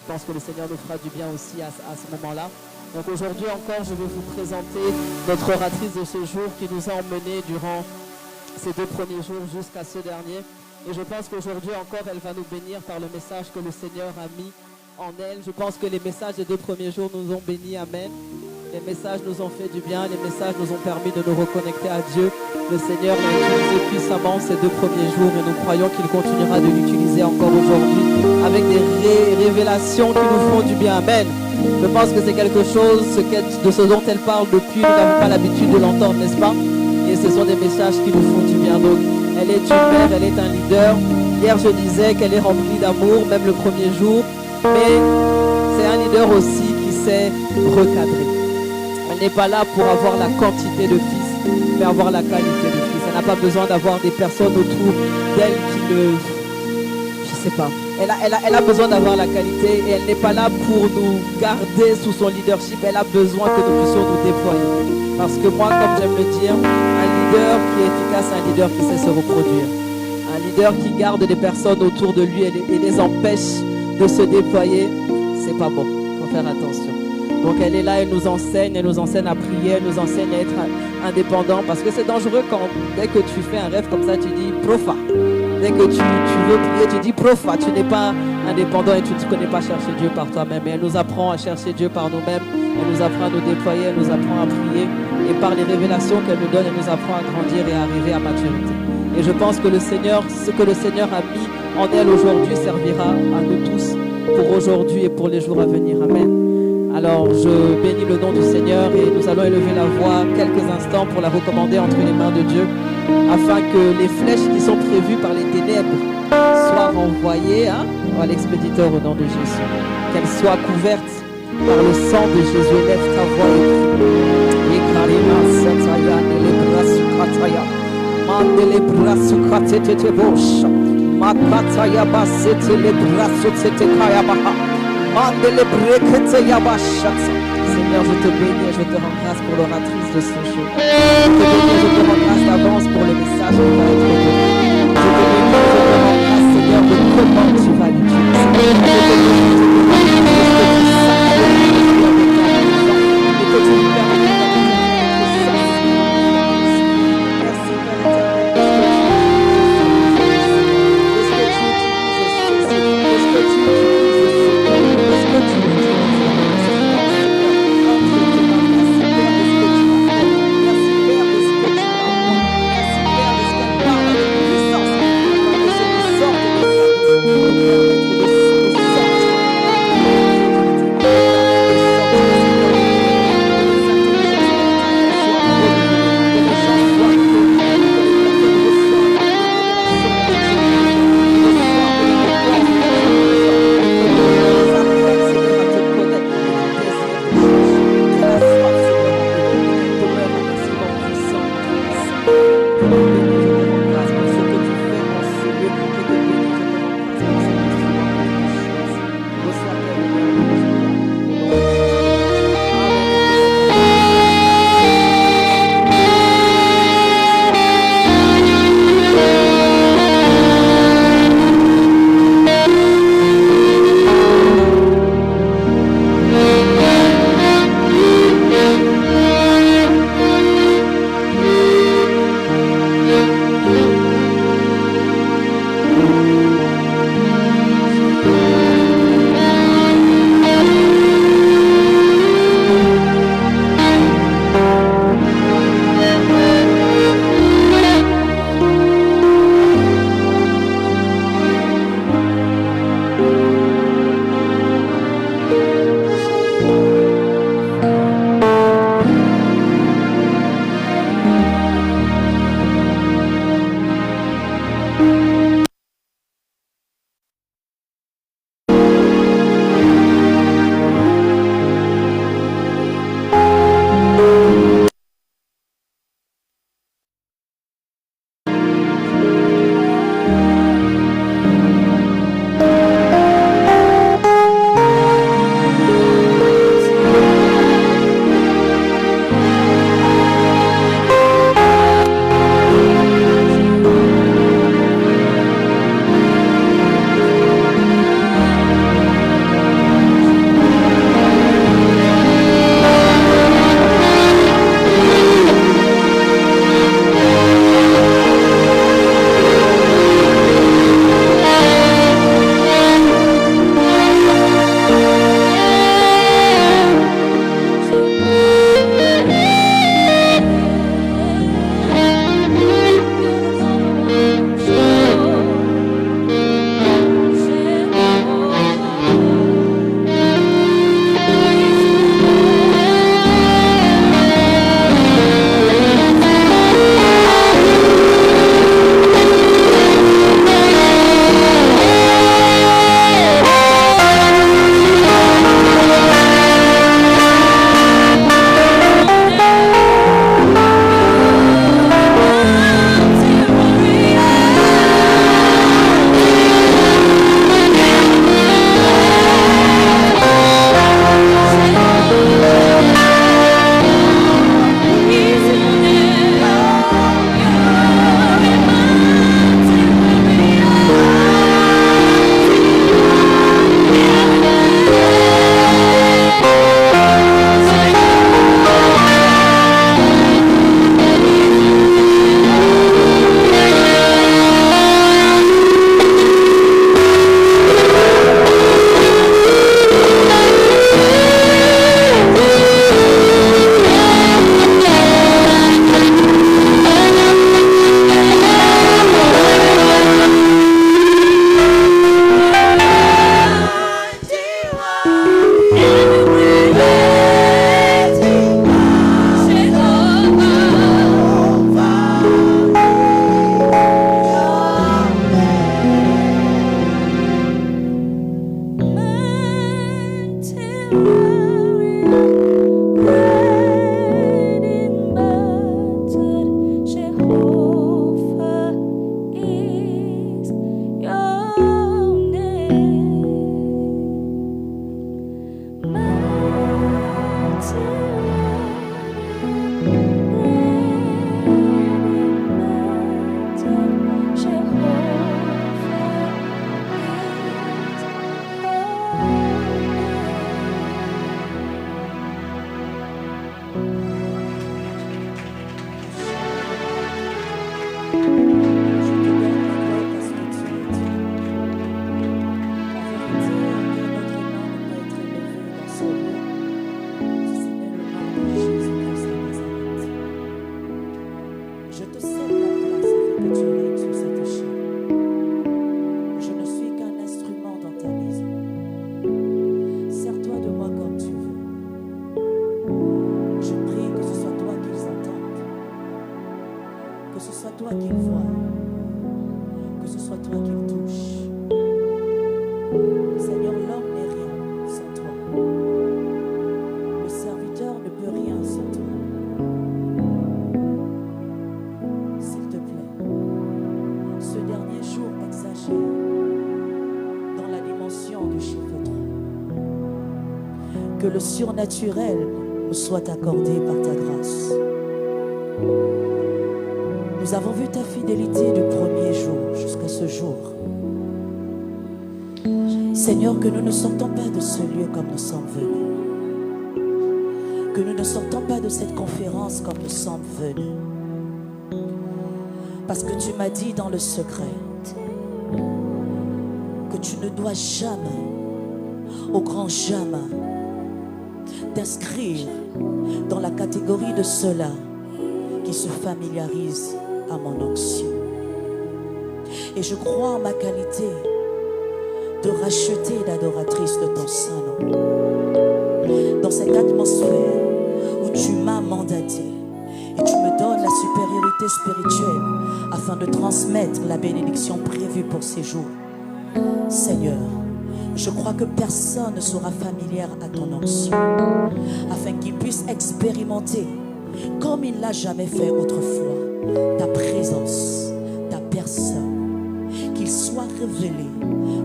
Je pense que le Seigneur nous fera du bien aussi à ce moment-là. Donc aujourd'hui encore, je vais vous présenter notre oratrice de ce jour qui nous a emmenés durant ces 2 premiers jours jusqu'à ce dernier. Et je pense qu'aujourd'hui encore, elle va nous bénir par le message que le Seigneur a mis en elle. Je pense que les messages des 2 premiers jours nous ont bénis. Amen. Les messages nous ont fait du bien. Les messages nous ont permis de nous reconnecter à Dieu. Le Seigneur l'a utilisé puissamment ces 2 premiers jours et nous croyons qu'il continuera de l'utiliser encore aujourd'hui avec des révélations qui nous font du bien. Amen. Je pense que c'est quelque chose de ce dont elle parle depuis. Nous n'avons pas l'habitude de l'entendre, n'est-ce pas? Et ce sont des messages qui nous font du bien. Donc, elle est une mère, elle est un leader. Hier, je disais qu'elle est remplie d'amour, même le premier jour. Mais c'est un leader aussi qui sait recadrer. Elle n'est pas là pour avoir la quantité de fils, mais avoir la qualité de fils. Elle n'a pas besoin d'avoir des personnes autour d'elle qui ne... Je sais pas. Elle a besoin d'avoir la qualité et elle n'est pas là pour nous garder sous son leadership. Elle a besoin que nous puissions nous déployer. Parce que moi, comme j'aime le dire, un leader qui est efficace, c'est un leader qui sait se reproduire. Un leader qui garde des personnes autour de lui et les empêche de se déployer, c'est pas bon. Il faut faire attention. Donc elle est là, elle nous enseigne à prier, elle nous enseigne à être indépendant. Parce que c'est dangereux quand, dès que tu fais un rêve comme ça, tu dis profa. Dès que tu veux prier, tu dis profa. Tu n'es pas indépendant et tu ne connais pas chercher Dieu par toi-même. Et elle nous apprend à chercher Dieu par nous-mêmes. Elle nous apprend à nous déployer, elle nous apprend à prier. Et par les révélations qu'elle nous donne, elle nous apprend à grandir et à arriver à maturité. Et je pense que ce que le Seigneur a mis en elle aujourd'hui servira à nous tous pour aujourd'hui et pour les jours à venir. Amen. Alors je bénis le nom du Seigneur et nous allons élever la voix quelques instants pour la recommander entre les mains de Dieu afin que les flèches qui sont prévues par les ténèbres soient renvoyées à l'expéditeur au nom de Jésus. Qu'elles soient couvertes par le sang de Jésus. Élève ta voix et Seigneur, je te bénis et je te rends grâce pour l'oratrice de ce jour. Je te bénis et je te rends grâce d'avance pour le message qui va être donné. Je te bénis et je te rends grâce, Seigneur, de comment tu vas l'utiliser. Je te bénis et je te rends grâce de ce que tu sacs et que tu lui permets de toi qu'il touche. Seigneur, l'homme n'est rien sans toi. Le serviteur ne peut rien sans toi. S'il te plaît, ce dernier jour exagère dans la dimension du chiffre 3. Que le surnaturel nous soit accordé par ta grâce. Nous avons vu ta fidélité du premier jour jusqu'à ce jour. Seigneur, que nous ne sortons pas de ce lieu comme nous sommes venus. Que nous ne sortons pas de cette conférence comme nous sommes venus. Parce que tu m'as dit dans le secret que tu ne dois jamais, au grand jamais, t'inscrire dans la catégorie de ceux-là qui se familiarisent à mon onction. Et je crois en ma qualité de racheter d'adoratrice de ton Saint-Nom. Dans cette atmosphère où tu m'as mandaté et tu me donnes la supériorité spirituelle afin de transmettre la bénédiction prévue pour ces jours. Seigneur, je crois que personne ne sera familier à ton onction, afin qu'il puisse expérimenter, comme il ne l'a jamais fait autrefois, ta présence, ta personne, qu'il soit révélé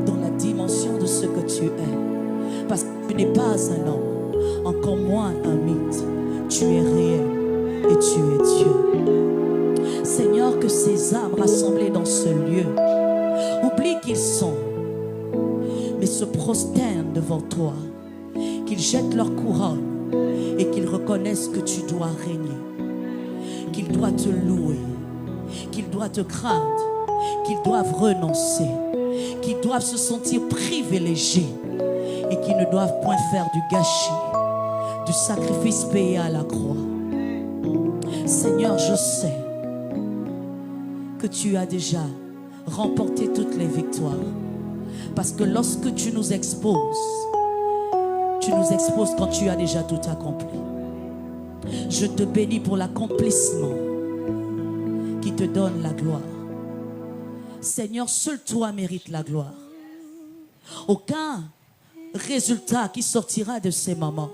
dans la dimension de ce que tu es. Parce que tu n'es pas un homme, encore moins un mythe. Tu es réel et tu es Dieu. Seigneur, que ces âmes rassemblées dans ce lieu oublient qu'ils sont, mais se prosternent devant toi, qu'ils jettent leur couronne et qu'ils reconnaissent que tu dois régner, qu'ils doivent te louer, qu'ils doivent te craindre, qu'ils doivent renoncer, qu'ils doivent se sentir privilégiés et qu'ils ne doivent point faire du gâchis, du sacrifice payé à la croix. Seigneur, je sais que tu as déjà remporté toutes les victoires. Parce que lorsque tu nous exposes quand tu as déjà tout accompli. Je te bénis pour l'accomplissement qui te donne la gloire. Seigneur, seul toi mérites la gloire. Aucun résultat qui sortira de ces moments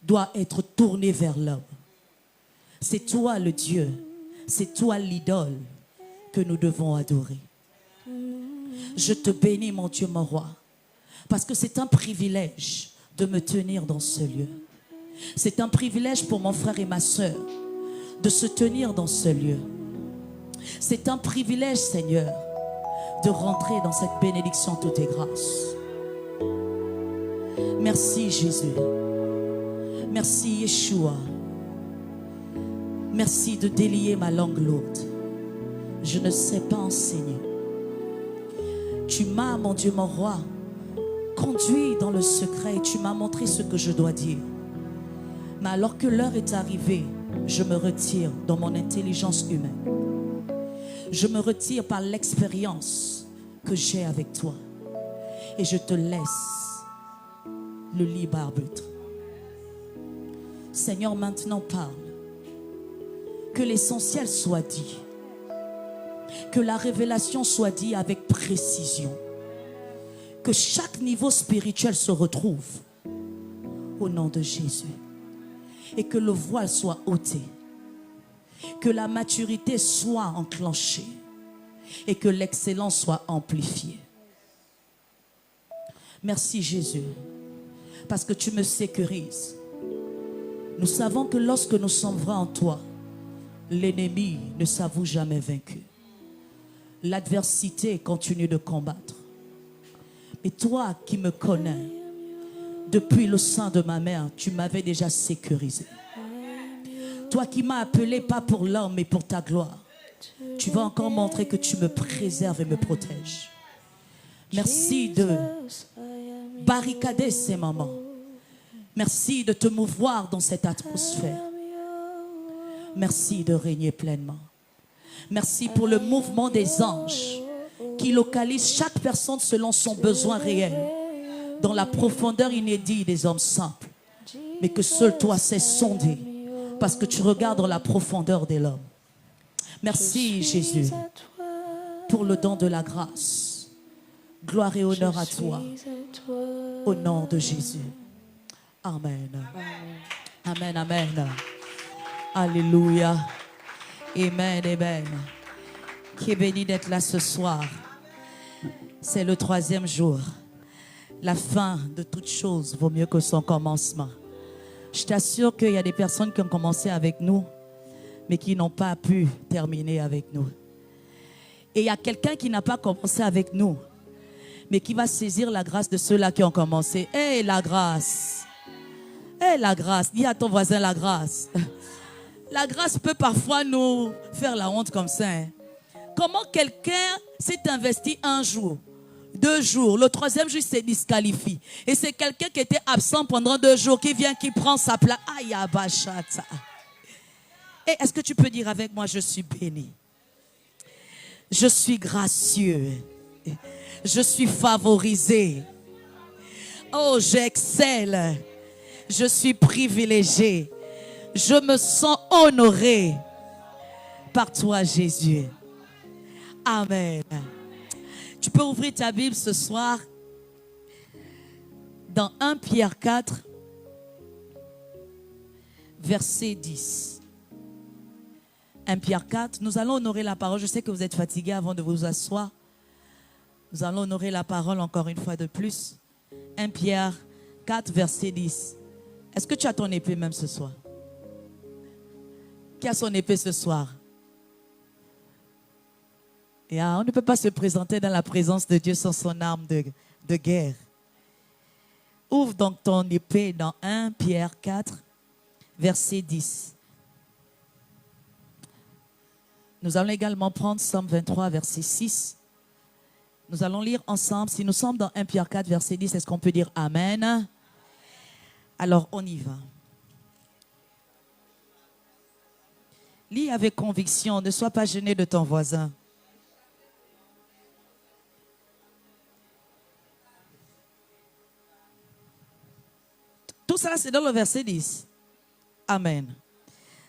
doit être tourné vers l'homme. C'est toi le Dieu, c'est toi l'idole que nous devons adorer. Je te bénis, mon Dieu, mon roi, parce que c'est un privilège de me tenir dans ce lieu. C'est un privilège pour mon frère et ma soeur de se tenir dans ce lieu. C'est un privilège, Seigneur, de rentrer dans cette bénédiction toutes tes grâces. Merci, Jésus. Merci, Yeshua. Merci de délier ma langue lourde. Je ne sais pas enseigner. Tu m'as, mon Dieu, mon roi, conduit dans le secret et tu m'as montré ce que je dois dire. Mais alors que l'heure est arrivée, je me retire dans mon intelligence humaine. Je me retire par l'expérience que j'ai avec toi. Et je te laisse le libre arbitre. Seigneur, maintenant parle. Que l'essentiel soit dit. Que la révélation soit dite avec précision. Que chaque niveau spirituel se retrouve au nom de Jésus. Et que le voile soit ôté. Que la maturité soit enclenchée. Et que l'excellence soit amplifiée. Merci Jésus. Parce que tu me sécurises. Nous savons que lorsque nous sommes vrais en toi, l'ennemi ne s'avoue jamais vaincu. L'adversité continue de combattre. Mais toi qui me connais, depuis le sein de ma mère, tu m'avais déjà sécurisé. Toi qui m'as appelé pas pour l'homme mais pour ta gloire, tu vas encore montrer que tu me préserves et me protèges. Merci de barricader ces moments. Merci de te mouvoir dans cette atmosphère. Merci de régner pleinement. Merci pour le mouvement des anges qui localisent chaque personne selon son besoin réel dans la profondeur inédite des hommes simples. Mais que seul toi sais sonder parce que tu regardes dans la profondeur de l'homme. Merci Jésus. pour le don de la grâce. Gloire et honneur à toi. Au nom de Jésus. Amen. Amen, amen. Alléluia. Amen, amen. Qui est béni d'être là ce soir. C'est le 3e jour. La fin de toute chose vaut mieux que son commencement. Je t'assure qu'il y a des personnes qui ont commencé avec nous, mais qui n'ont pas pu terminer avec nous. Et il y a quelqu'un qui n'a pas commencé avec nous, mais qui va saisir la grâce de ceux-là qui ont commencé. Hé, la grâce. Hé, la grâce. Dis à ton voisin la grâce. La grâce peut parfois nous faire la honte comme ça. Hein. Comment quelqu'un s'est investi un jour, 2 jours, le 3e jour, il s'est disqualifié. Et c'est quelqu'un qui était absent pendant 2 jours, qui vient, qui prend sa place. Aïe, abachata. Et est-ce que tu peux dire avec moi, je suis béni. Je suis gracieux. Je suis favorisé. Oh, j'excelle. Je suis privilégié. Je me sens honoré par toi, Jésus. Amen. Tu peux ouvrir ta Bible ce soir dans 1 Pierre 4, verset 10. 1 Pierre 4, nous allons honorer la parole. Je sais que vous êtes fatigués avant de vous asseoir. Nous allons honorer la parole encore une fois de plus. 1 Pierre 4, verset 10. Est-ce que tu as ton épée même ce soir? Qui a son épée ce soir? Et on ne peut pas se présenter dans la présence de Dieu sans son arme de guerre. Ouvre donc ton épée dans 1 Pierre 4, verset 10. Nous allons également prendre Somme 23, verset 6. Nous allons lire ensemble. Si nous sommes dans 1 Pierre 4, verset 10, est-ce qu'on peut dire Amen? Alors, on y va. Lis avec conviction. Ne sois pas gêné de ton voisin. Tout ça, c'est dans le verset 10. Amen.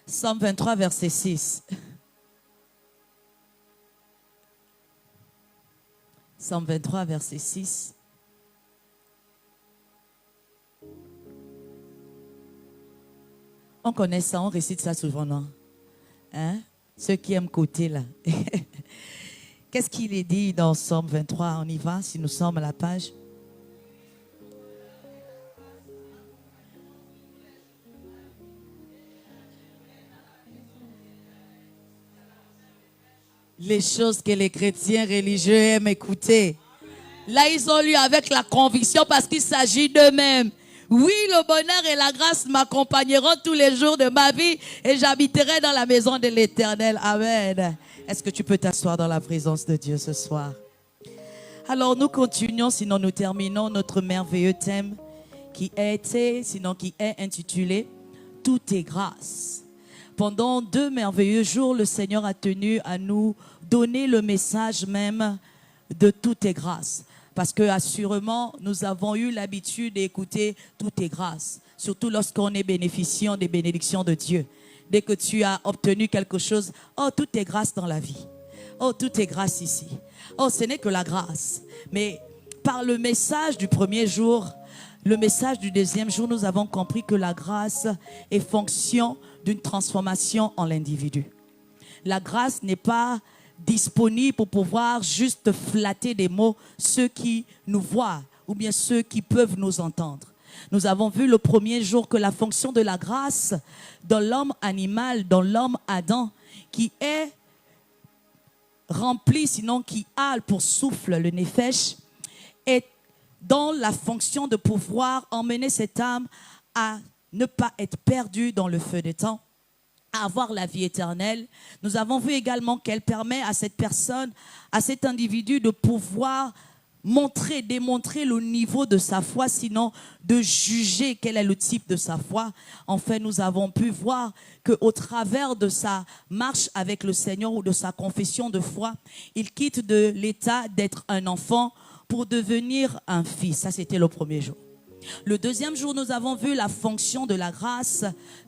Somme 23, verset 6. Somme 23, verset 6. On connaît ça, on récite ça souvent, non? Hein? Ceux qui aiment côté là. Qu'est-ce qu'il est dit dans Somme 23? On y va, si nous sommes à la page. Les choses que les chrétiens religieux aiment écouter. Là, ils ont lu avec la conviction parce qu'il s'agit d'eux-mêmes. Oui, le bonheur et la grâce m'accompagneront tous les jours de ma vie et j'habiterai dans la maison de l'Éternel. Amen. Est-ce que tu peux t'asseoir dans la présence de Dieu ce soir? Alors, nous continuons, sinon nous terminons notre merveilleux thème qui est intitulé « Tout est grâce ». Pendant 2 merveilleux jours, le Seigneur a tenu à nous donner le message même de tout est grâce. Parce que assurément, nous avons eu l'habitude d'écouter tout est grâce. Surtout lorsqu'on est bénéficiant des bénédictions de Dieu. Dès que tu as obtenu quelque chose, oh, tout est grâce dans la vie. Oh, tout est grâce ici. Oh, ce n'est que la grâce. Mais par le message du premier jour, le message du deuxième jour, nous avons compris que la grâce est fonction d'une transformation en l'individu. La grâce n'est pas disponible pour pouvoir juste flatter des mots ceux qui nous voient ou bien ceux qui peuvent nous entendre. Nous avons vu le premier jour que la fonction de la grâce dans l'homme animal, dans l'homme Adam, qui est rempli, sinon qui a pour souffle le néphesh, est dans la fonction de pouvoir emmener cette âme à ne pas être perdue dans le feu des temps, à avoir la vie éternelle. Nous avons vu également qu'elle permet à cette personne, à cet individu de pouvoir démontrer le niveau de sa foi, sinon de juger quel est le type de sa foi. Enfin, nous avons pu voir qu'au travers de sa marche avec le Seigneur ou de sa confession de foi, il quitte de l'état d'être un enfant pour devenir un fils. Ça, c'était le premier jour. Le deuxième jour, nous avons vu la fonction de la grâce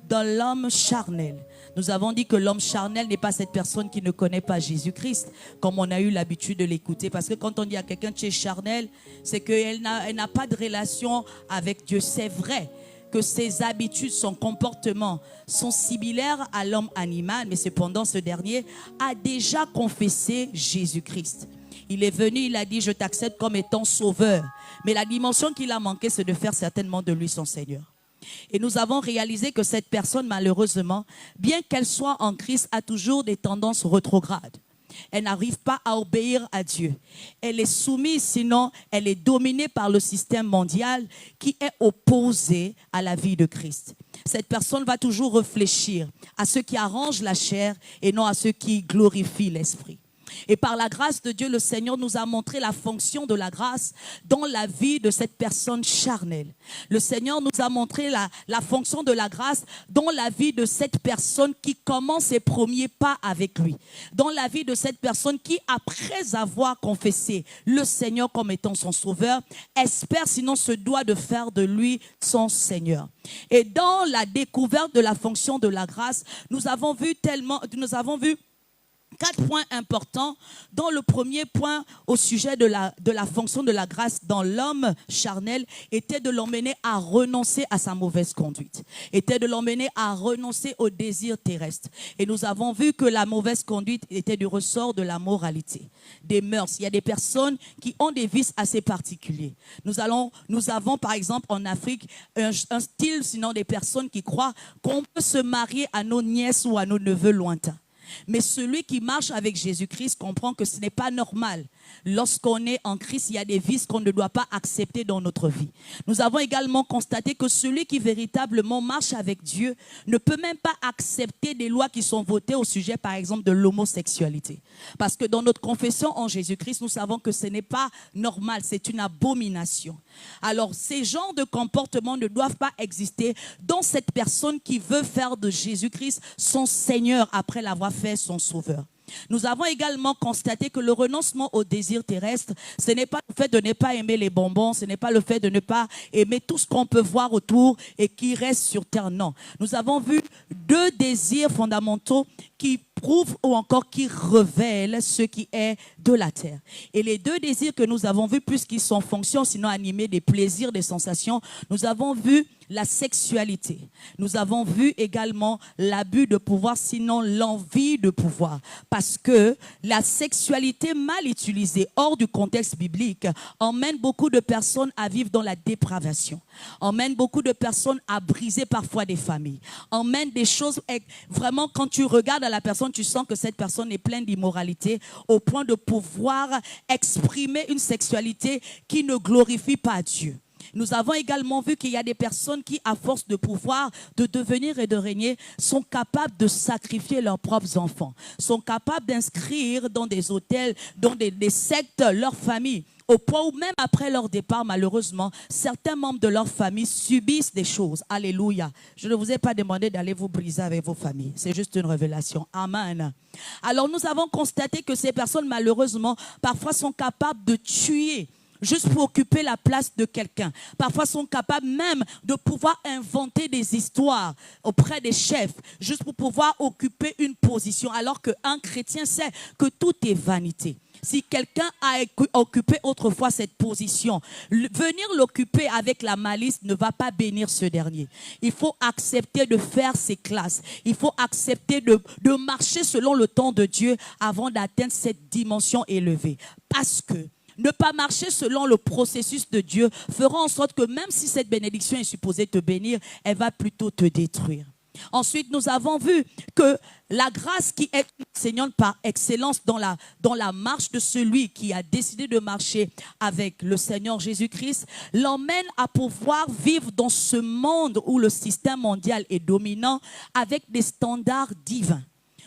dans l'homme charnel. Nous avons dit que l'homme charnel n'est pas cette personne qui ne connaît pas Jésus-Christ, comme on a eu l'habitude de l'écouter. Parce que quand on dit à quelqu'un tu es charnel, c'est qu'elle n'a pas de relation avec Dieu. C'est vrai que ses habitudes, son comportement sont similaires à l'homme animal, mais cependant ce dernier a déjà confessé Jésus-Christ. Il est venu, il a dit, je t'accepte comme étant sauveur. Mais la dimension qu'il a manqué, c'est de faire certainement de lui son Seigneur. Et nous avons réalisé que cette personne, malheureusement, bien qu'elle soit en Christ, a toujours des tendances rétrogrades. Elle n'arrive pas à obéir à Dieu. Elle est soumise, sinon elle est dominée par le système mondial qui est opposé à la vie de Christ. Cette personne va toujours réfléchir à ce qui arrange la chair et non à ce qui glorifie l'esprit. Et par la grâce de Dieu, le Seigneur nous a montré la fonction de la grâce dans la vie de cette personne charnelle. Le Seigneur nous a montré la fonction de la grâce dans la vie de cette personne qui commence ses premiers pas avec lui. Dans la vie de cette personne qui, après avoir confessé le Seigneur comme étant son sauveur, espère, sinon se doit de faire de lui son Seigneur. Et dans la découverte de la fonction de la grâce, nous avons vu 4 points importants. Dans le premier point, au sujet de la fonction de la grâce dans l'homme charnel, était de l'emmener à renoncer à sa mauvaise conduite, était de l'emmener à renoncer au désir terrestre. Et nous avons vu que la mauvaise conduite était du ressort de la moralité, des mœurs. Il y a des personnes qui ont des vices assez particuliers. Nous avons par exemple en Afrique un style, sinon des personnes qui croient qu'on peut se marier à nos nièces ou à nos neveux lointains. Mais celui qui marche avec Jésus-Christ comprend que ce n'est pas normal. Lorsqu'on est en Christ, il y a des vices qu'on ne doit pas accepter dans notre vie. Nous avons également constaté que celui qui véritablement marche avec Dieu ne peut même pas accepter des lois qui sont votées au sujet, par exemple, de l'homosexualité. Parce que dans notre confession en Jésus-Christ, nous savons que ce n'est pas normal, c'est une abomination. Alors, ces genres de comportements ne doivent pas exister dans cette personne qui veut faire de Jésus-Christ son Seigneur après l'avoir fait son Sauveur. Nous avons également constaté que le renoncement au désir terrestre, ce n'est pas le fait de ne pas aimer les bonbons, ce n'est pas le fait de ne pas aimer tout ce qu'on peut voir autour et qui reste sur terre. Non, nous avons vu 2 désirs fondamentaux qui prouvent ou encore qui révèlent ce qui est de la terre. Et les 2 désirs que nous avons vus, puisqu'ils sont fonction, sinon animés des plaisirs, des sensations, nous avons vu la sexualité. Nous avons vu également l'abus de pouvoir, sinon l'envie de pouvoir. Parce que la sexualité mal utilisée hors du contexte biblique emmène beaucoup de personnes à vivre dans la dépravation. Emmène beaucoup de personnes à briser parfois des familles. Emmène des choses, vraiment quand tu regardes à la personne, tu sens que cette personne est pleine d'immoralité au point de pouvoir exprimer une sexualité qui ne glorifie pas Dieu. Nous avons également vu qu'il y a des personnes qui, à force de pouvoir, de devenir et de régner, sont capables de sacrifier leurs propres enfants, sont capables d'inscrire dans des hôtels, dans des sectes, leur famille, au point où même après leur départ, malheureusement, certains membres de leur famille subissent des choses. Alléluia. Je ne vous ai pas demandé d'aller vous briser avec vos familles. C'est juste une révélation. Amen. Alors nous avons constaté que ces personnes, malheureusement, parfois sont capables de tuer juste pour occuper la place de quelqu'un. Parfois sont capables même de pouvoir inventer des histoires auprès des chefs, juste pour pouvoir occuper une position, alors qu'un chrétien sait que tout est vanité. Si quelqu'un a occupé autrefois cette position, venir l'occuper avec la malice ne va pas bénir ce dernier. Il faut accepter de faire ses classes. Il faut accepter de marcher selon le temps de Dieu avant d'atteindre cette dimension élevée. Parce que ne pas marcher selon le processus de Dieu fera en sorte que même si cette bénédiction est supposée te bénir, elle va plutôt te détruire. Ensuite, nous avons vu que la grâce qui est enseignante par excellence dans la marche de celui qui a décidé de marcher avec le Seigneur Jésus-Christ l'emmène à pouvoir vivre dans ce monde où le système mondial est dominant avec des standards divins.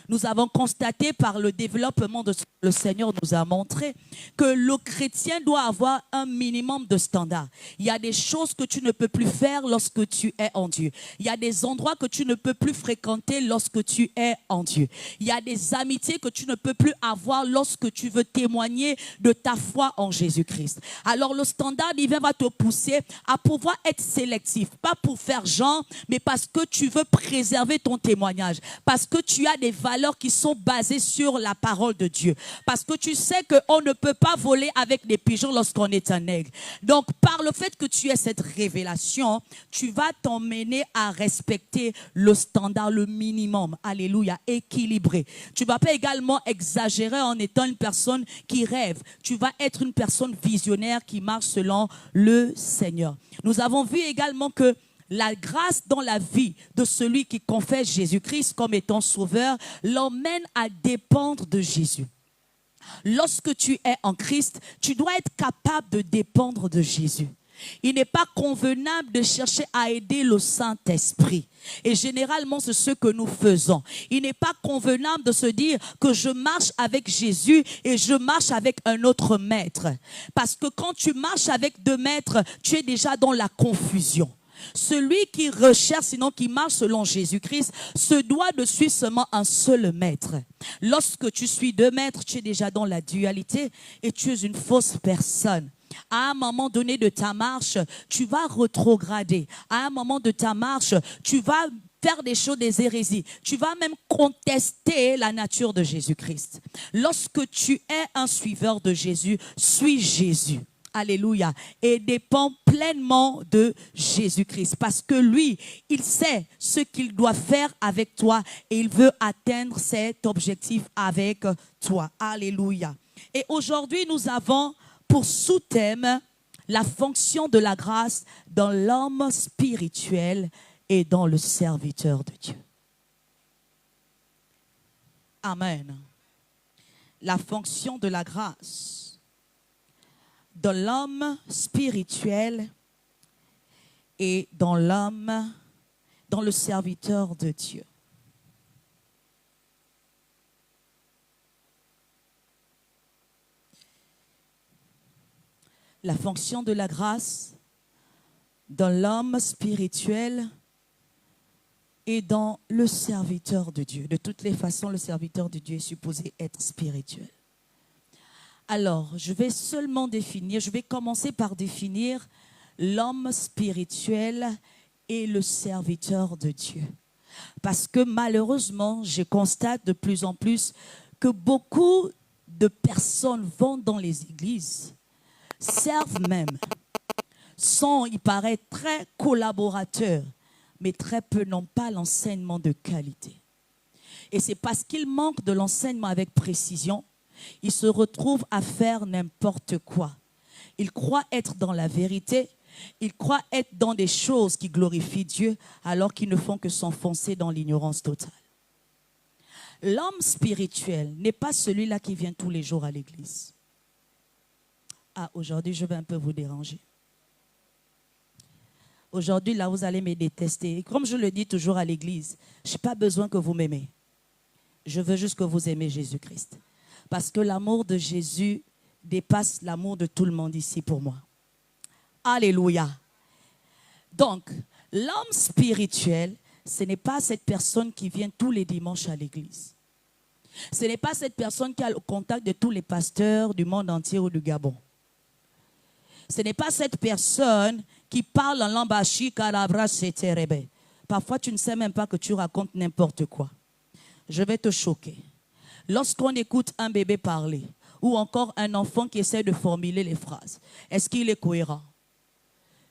Nous avons constaté par le développement de le Seigneur nous a montré que le chrétien doit avoir un minimum de standards. Il y a des choses que tu ne peux plus faire lorsque tu es en Dieu. Il y a des endroits que tu ne peux plus fréquenter lorsque tu es en Dieu. Il y a des amitiés que tu ne peux plus avoir lorsque tu veux témoigner de ta foi en Jésus-Christ. Alors le standard divin va te pousser à pouvoir être sélectif, pas pour faire genre, mais parce que tu veux préserver ton témoignage, parce que tu as des valeurs qui sont basées sur la parole de Dieu, parce que tu sais qu'on ne peut pas voler avec des pigeons lorsqu'on est un aigle. Donc par le fait que tu aies cette révélation, tu vas t'emmener à respecter le standard, le minimum, alléluia, équilibré. Tu ne vas pas également exagérer en étant une personne qui rêve. Tu vas être une personne visionnaire qui marche selon le Seigneur. Nous avons vu également que la grâce dans la vie de celui qui confesse Jésus-Christ comme étant sauveur l'emmène à dépendre de Jésus. Lorsque tu es en Christ, tu dois être capable de dépendre de Jésus. Il n'est pas convenable de chercher à aider le Saint-Esprit. Et généralement, c'est ce que nous faisons. Il n'est pas convenable de se dire que je marche avec Jésus et je marche avec un autre maître. Parce que quand tu marches avec deux maîtres, tu es déjà dans la confusion. Celui qui recherche, sinon qui marche selon Jésus-Christ, se doit de suivre seulement un seul maître. Lorsque tu suis deux maîtres, tu es déjà dans la dualité et tu es une fausse personne. À un moment donné de ta marche, tu vas rétrograder. À un moment de ta marche, tu vas faire des choses, des hérésies. Tu vas même contester la nature de Jésus-Christ. Lorsque tu es un suiveur de Jésus, suis Jésus. Alléluia. Et dépend pleinement de Jésus-Christ. Parce que lui, il sait ce qu'il doit faire avec toi et il veut atteindre cet objectif avec toi. Alléluia. Et aujourd'hui, nous avons pour sous-thème la fonction de la grâce dans l'homme spirituel et dans le serviteur de Dieu. Amen. La fonction de la grâce dans l'homme spirituel et dans le serviteur de Dieu. La fonction de la grâce dans l'homme spirituel et dans le serviteur de Dieu. De toutes les façons, le serviteur de Dieu est supposé être spirituel. Alors, je vais commencer par définir l'homme spirituel et le serviteur de Dieu. Parce que malheureusement, je constate de plus en plus que beaucoup de personnes vont dans les églises, servent même, sont, il paraît, très collaborateurs, mais très peu n'ont pas l'enseignement de qualité. Et c'est parce qu'ils manquent de l'enseignement avec précision, ils se retrouvent à faire n'importe quoi. Ils croient être dans la vérité, ils croient être dans des choses qui glorifient Dieu, alors qu'ils ne font que s'enfoncer dans l'ignorance totale. L'homme spirituel n'est pas celui-là qui vient tous les jours à l'église. Ah, aujourd'hui, je vais un peu vous déranger. Aujourd'hui, là, vous allez me détester. Et comme je le dis toujours à l'église, je n'ai pas besoin que vous m'aimez. Je veux juste que vous aimez Jésus-Christ. Parce que l'amour de Jésus dépasse l'amour de tout le monde ici pour moi. Alléluia. Donc, l'homme spirituel, ce n'est pas cette personne qui vient tous les dimanches à l'église. Ce n'est pas cette personne qui a le contact de tous les pasteurs du monde entier ou du Gabon. Ce n'est pas cette personne qui parle en langue bachi, carabra, seterebe. Parfois, tu ne sais même pas que tu racontes n'importe quoi. Je vais te choquer. Lorsqu'on écoute un bébé parler, ou encore un enfant qui essaie de formuler les phrases, est-ce qu'il est cohérent?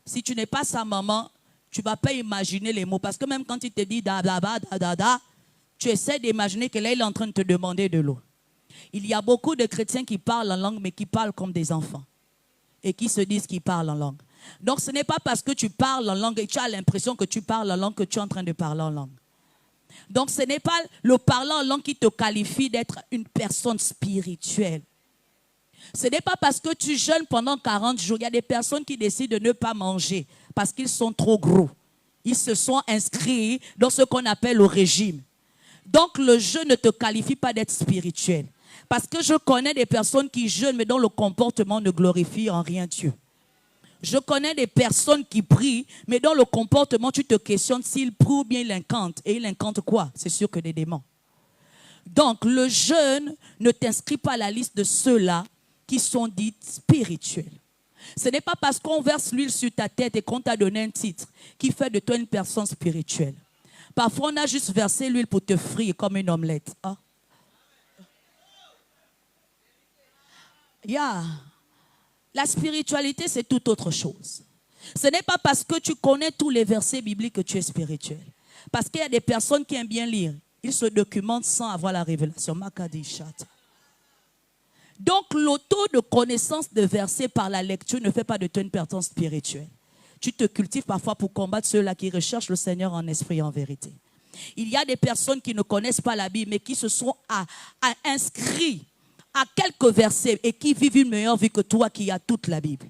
Si tu n'es pas sa maman, tu ne vas pas imaginer les mots. Parce que même quand il te dit da da da da da da, tu essaies d'imaginer que là, il est en train de te demander de l'eau. Il y a beaucoup de chrétiens qui parlent en langue, mais qui parlent comme des enfants. Et qui se disent qu'ils parlent en langue. Donc, ce n'est pas parce que tu parles en langue et tu as l'impression que tu parles en langue que tu es en train de parler en langue. Donc, ce n'est pas le parler en langue qui te qualifie d'être une personne spirituelle. Ce n'est pas parce que tu jeûnes pendant 40 jours. Il y a des personnes qui décident de ne pas manger parce qu'ils sont trop gros. Ils se sont inscrits dans ce qu'on appelle le régime. Donc, le jeûne ne te qualifie pas d'être spirituel. Parce que je connais des personnes qui jeûnent, mais dont le comportement ne glorifie en rien Dieu. Je connais des personnes qui prient, mais dont le comportement, tu te questionnes s'ils prient ou bien ils incantent. Et ils incantent quoi? C'est sûr que des démons. Donc, le jeûne ne t'inscrit pas à la liste de ceux-là qui sont dits spirituels. Ce n'est pas parce qu'on verse l'huile sur ta tête et qu'on t'a donné un titre qui fait de toi une personne spirituelle. Parfois, on a juste versé l'huile pour te frire comme une omelette. Hein? La spiritualité, c'est tout autre chose. Ce n'est pas parce que tu connais tous les versets bibliques que tu es spirituel. Parce qu'il y a des personnes qui aiment bien lire. Ils se documentent sans avoir la révélation. Donc, le taux de connaissance de versets par la lecture ne fait pas de toi une personne spirituelle. Tu te cultives parfois pour combattre ceux-là qui recherchent le Seigneur en esprit et en vérité. Il y a des personnes qui ne connaissent pas la Bible, mais qui se sont inscrits à quelques versets et qui vivent une meilleure vie que toi qui as toute la Bible.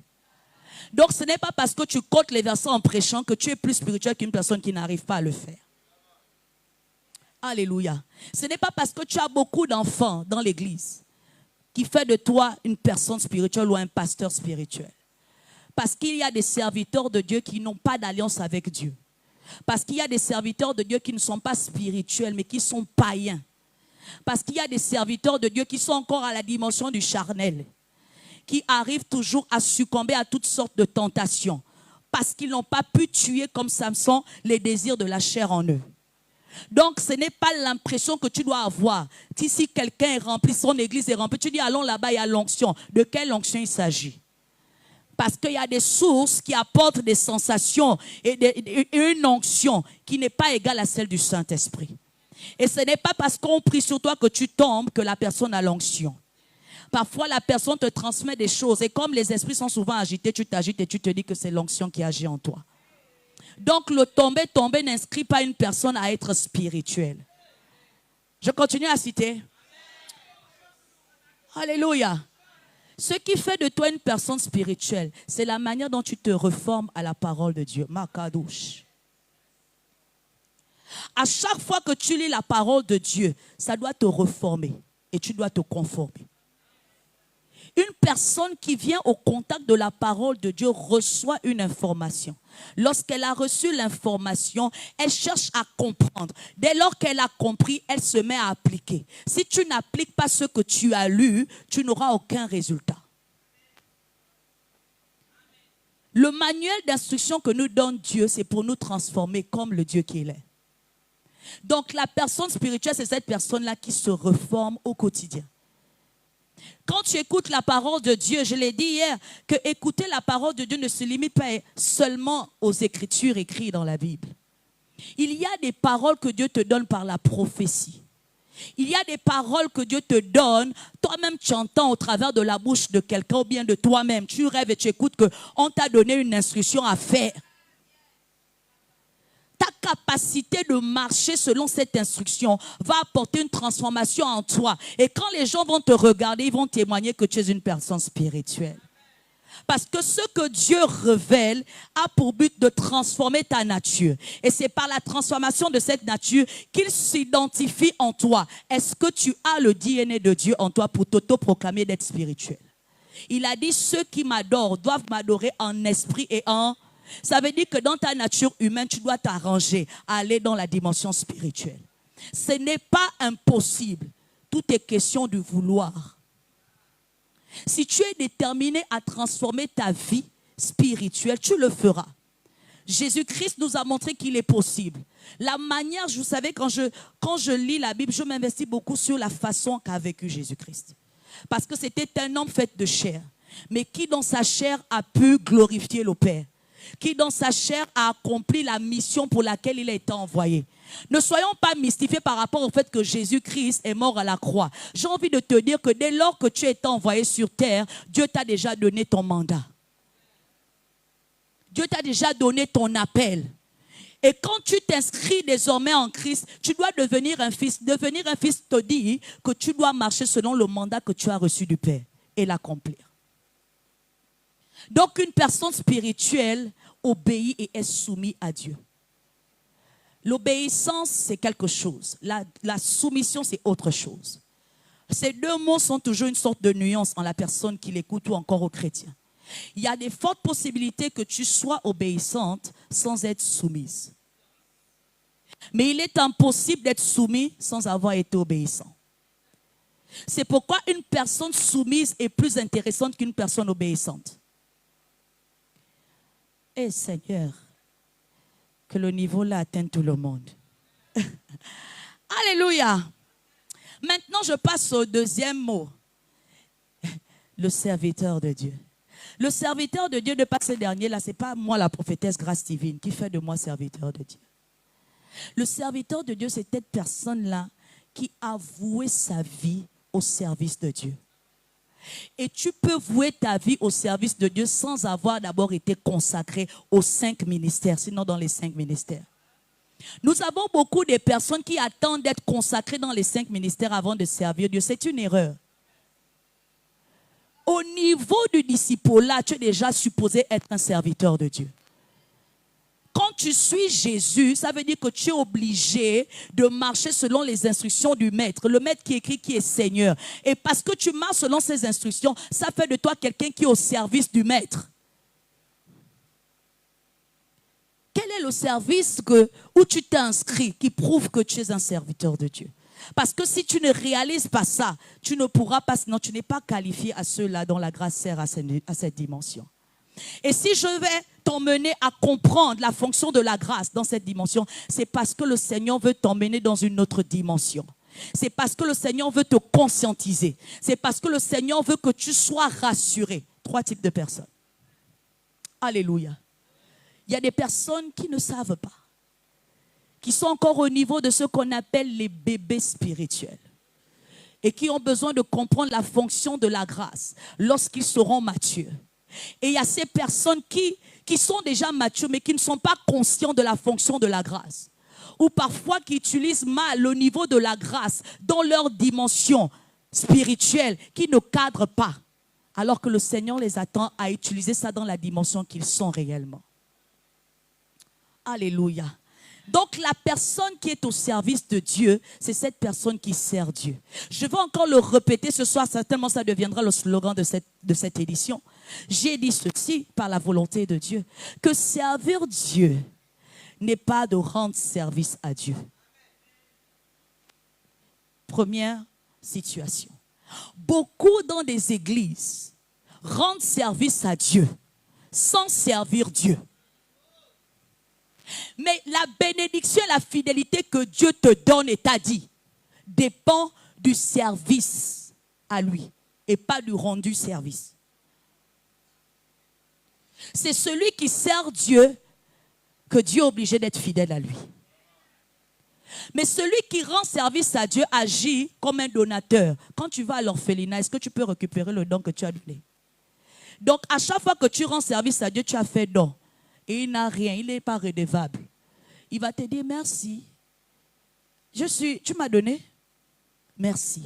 Donc, ce n'est pas parce que tu comptes les versets en prêchant que tu es plus spirituel qu'une personne qui n'arrive pas à le faire. Alléluia. Ce n'est pas parce que tu as beaucoup d'enfants dans l'église qui fait de toi une personne spirituelle ou un pasteur spirituel. Parce qu'il y a des serviteurs de Dieu qui n'ont pas d'alliance avec Dieu. Parce qu'il y a des serviteurs de Dieu qui ne sont pas spirituels mais qui sont païens. Parce qu'il y a des serviteurs de Dieu qui sont encore à la dimension du charnel, qui arrivent toujours à succomber à toutes sortes de tentations, parce qu'ils n'ont pas pu tuer comme Samson les désirs de la chair en eux. Donc, ce n'est pas l'impression que tu dois avoir. Si quelqu'un est rempli, son église est remplie, tu dis allons là-bas, il y a l'onction. De quelle onction il s'agit? Parce qu'il y a des sources qui apportent des sensations et une onction qui n'est pas égale à celle du Saint-Esprit. Et ce n'est pas parce qu'on prie sur toi que tu tombes que la personne a l'onction. Parfois, la personne te transmet des choses. Et comme les esprits sont souvent agités, tu t'agites et tu te dis que c'est l'onction qui agit en toi. Donc, le tomber n'inscrit pas une personne à être spirituelle. Je continue à citer. Alléluia. Ce qui fait de toi une personne spirituelle, c'est la manière dont tu te reformes à la parole de Dieu. Makadouche. À chaque fois que tu lis la parole de Dieu, ça doit te reformer et tu dois te conformer. Une personne qui vient au contact de la parole de Dieu reçoit une information. Lorsqu'elle a reçu l'information, elle cherche à comprendre. Dès lors qu'elle a compris, elle se met à appliquer. Si tu n'appliques pas ce que tu as lu, tu n'auras aucun résultat. Le manuel d'instruction que nous donne Dieu, c'est pour nous transformer comme le Dieu qu'il est. Donc la personne spirituelle, c'est cette personne-là qui se reforme au quotidien. Quand tu écoutes la parole de Dieu, je l'ai dit hier, que écouter la parole de Dieu ne se limite pas seulement aux écritures écrites dans la Bible. Il y a des paroles que Dieu te donne par la prophétie. Il y a des paroles que Dieu te donne, toi-même tu entends au travers de la bouche de quelqu'un ou bien de toi-même. Tu rêves et tu écoutes qu'on t'a donné une instruction à faire. Ta capacité de marcher selon cette instruction va apporter une transformation en toi. Et quand les gens vont te regarder, ils vont témoigner que tu es une personne spirituelle. Parce que ce que Dieu révèle a pour but de transformer ta nature. Et c'est par la transformation de cette nature qu'il s'identifie en toi. Est-ce que tu as le DNA de Dieu en toi pour t'auto-proclamer d'être spirituel? Il a dit, ceux qui m'adorent doivent m'adorer en esprit et en... Ça veut dire que dans ta nature humaine, tu dois t'arranger à aller dans la dimension spirituelle. Ce n'est pas impossible. Tout est question du vouloir. Si tu es déterminé à transformer ta vie spirituelle, tu le feras. Jésus-Christ nous a montré qu'il est possible. La manière, vous savez, quand je lis la Bible, je m'investis beaucoup sur la façon qu'a vécu Jésus-Christ. Parce que c'était un homme fait de chair, mais qui dans sa chair a pu glorifier le Père. Qui dans sa chair a accompli la mission pour laquelle il a été envoyé. Ne soyons pas mystifiés par rapport au fait que Jésus-Christ est mort à la croix. J'ai envie de te dire que dès lors que tu es envoyé sur terre, Dieu t'a déjà donné ton mandat. Dieu t'a déjà donné ton appel. Et quand tu t'inscris désormais en Christ, tu dois devenir un fils. Devenir un fils te dit que tu dois marcher selon le mandat que tu as reçu du Père et l'accomplir. Donc une personne spirituelle obéit et est soumise à Dieu. L'obéissance, c'est quelque chose. La soumission, c'est autre chose. Ces deux mots sont toujours une sorte de nuance en la personne qui l'écoute ou encore au chrétien. Il y a des fortes possibilités que tu sois obéissante sans être soumise. Mais il est impossible d'être soumis sans avoir été obéissant. C'est pourquoi une personne soumise est plus intéressante qu'une personne obéissante. Eh Seigneur, que le niveau là atteigne tout le monde. Alléluia. Maintenant, je passe au deuxième mot. Le serviteur de Dieu. Le serviteur de Dieu, de pas ce dernier-là, ce n'est pas moi, la prophétesse Grâce Divine, qui fait de moi serviteur de Dieu. Le serviteur de Dieu, c'est cette personne-là qui a voué sa vie au service de Dieu. Et tu peux vouer ta vie au service de Dieu sans avoir d'abord été consacré aux 5 ministères, sinon dans les 5 ministères. Nous avons beaucoup de personnes qui attendent d'être consacrées dans les 5 ministères avant de servir Dieu. C'est une erreur. Au niveau du disciple-là, tu es déjà supposé être un serviteur de Dieu. Quand tu suis Jésus, ça veut dire que tu es obligé de marcher selon les instructions du maître. Le maître qui écrit qui est Seigneur. Et parce que tu marches selon ses instructions, ça fait de toi quelqu'un qui est au service du maître. Quel est le service où tu t'es inscrit qui prouve que tu es un serviteur de Dieu? Parce que si tu ne réalises pas ça, tu ne pourras pas, sinon tu n'es pas qualifié à ceux-là dont la grâce sert à cette dimension. Et si je vais t'emmener à comprendre la fonction de la grâce dans cette dimension, c'est parce que le Seigneur veut t'emmener dans une autre dimension. C'est parce que le Seigneur veut te conscientiser. C'est parce que le Seigneur veut que tu sois rassuré. 3 types de personnes. Alléluia. Il y a des personnes qui ne savent pas, qui sont encore au niveau de ce qu'on appelle les bébés spirituels et qui ont besoin de comprendre la fonction de la grâce lorsqu'ils seront matures. Et il y a ces personnes qui sont déjà matures mais qui ne sont pas conscients de la fonction de la grâce. Ou parfois qui utilisent mal le niveau de la grâce dans leur dimension spirituelle, qui ne cadrent pas. Alors que le Seigneur les attend à utiliser ça dans la dimension qu'ils sont réellement. Alléluia. Donc la personne qui est au service de Dieu, c'est cette personne qui sert Dieu. Je vais encore le répéter ce soir, certainement ça deviendra le slogan de cette édition. J'ai dit ceci par la volonté de Dieu, que servir Dieu n'est pas de rendre service à Dieu. Première situation. Beaucoup dans des églises rendent service à Dieu sans servir Dieu. Mais la bénédiction et la fidélité que Dieu te donne et t'a dit dépend du service à lui et pas du rendu service. C'est celui qui sert Dieu que Dieu est obligé d'être fidèle à lui. Mais celui qui rend service à Dieu agit comme un donateur. Quand tu vas à l'orphelinat, est-ce que tu peux récupérer le don que tu as donné? Donc à chaque fois que tu rends service à Dieu, tu as fait don. Et il n'a rien, il n'est pas redevable. Il va te dire merci. Tu m'as donné? Merci.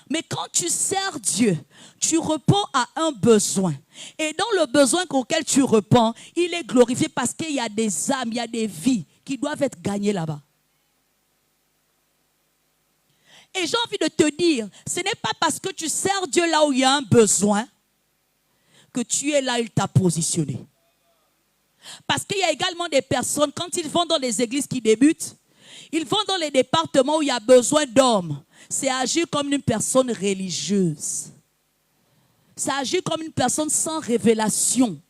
Mais quand tu sers Dieu, tu réponds à un besoin. Et dans le besoin auquel tu réponds, il est glorifié parce qu'il y a des âmes, il y a des vies qui doivent être gagnées là-bas. Et j'ai envie de te dire, ce n'est pas parce que tu sers Dieu là où il y a un besoin que tu es là, il t'a positionné. Parce qu'il y a également des personnes, quand ils vont dans les églises qui débutent, ils vont dans les départements où il y a besoin d'hommes. C'est agir comme une personne religieuse. C'est agir comme une personne sans révélation.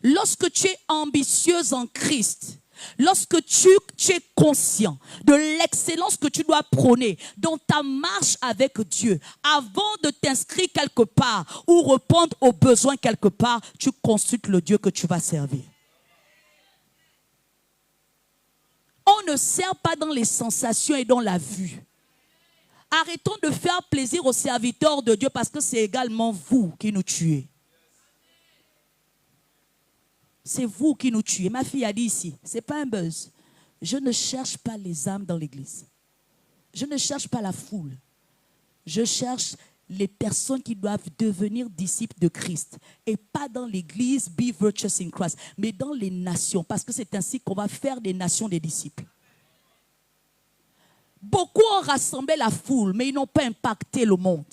Lorsque tu es ambitieuse en Christ, lorsque tu es conscient de l'excellence que tu dois prôner dans ta marche avec Dieu, avant de t'inscrire quelque part ou répondre aux besoins quelque part, tu consultes le Dieu que tu vas servir. On ne sert pas dans les sensations et dans la vue. Arrêtons de faire plaisir aux serviteurs de Dieu parce que c'est également vous qui nous tuez. C'est vous qui nous tuez. Ma fille a dit ici, ce n'est pas un buzz. Je ne cherche pas les âmes dans l'église. Je ne cherche pas la foule. Je cherche les personnes qui doivent devenir disciples de Christ. Et pas dans l'église, be virtuous in Christ, mais dans les nations. Parce que c'est ainsi qu'on va faire des nations des disciples. Beaucoup ont rassemblé la foule, mais ils n'ont pas impacté le monde.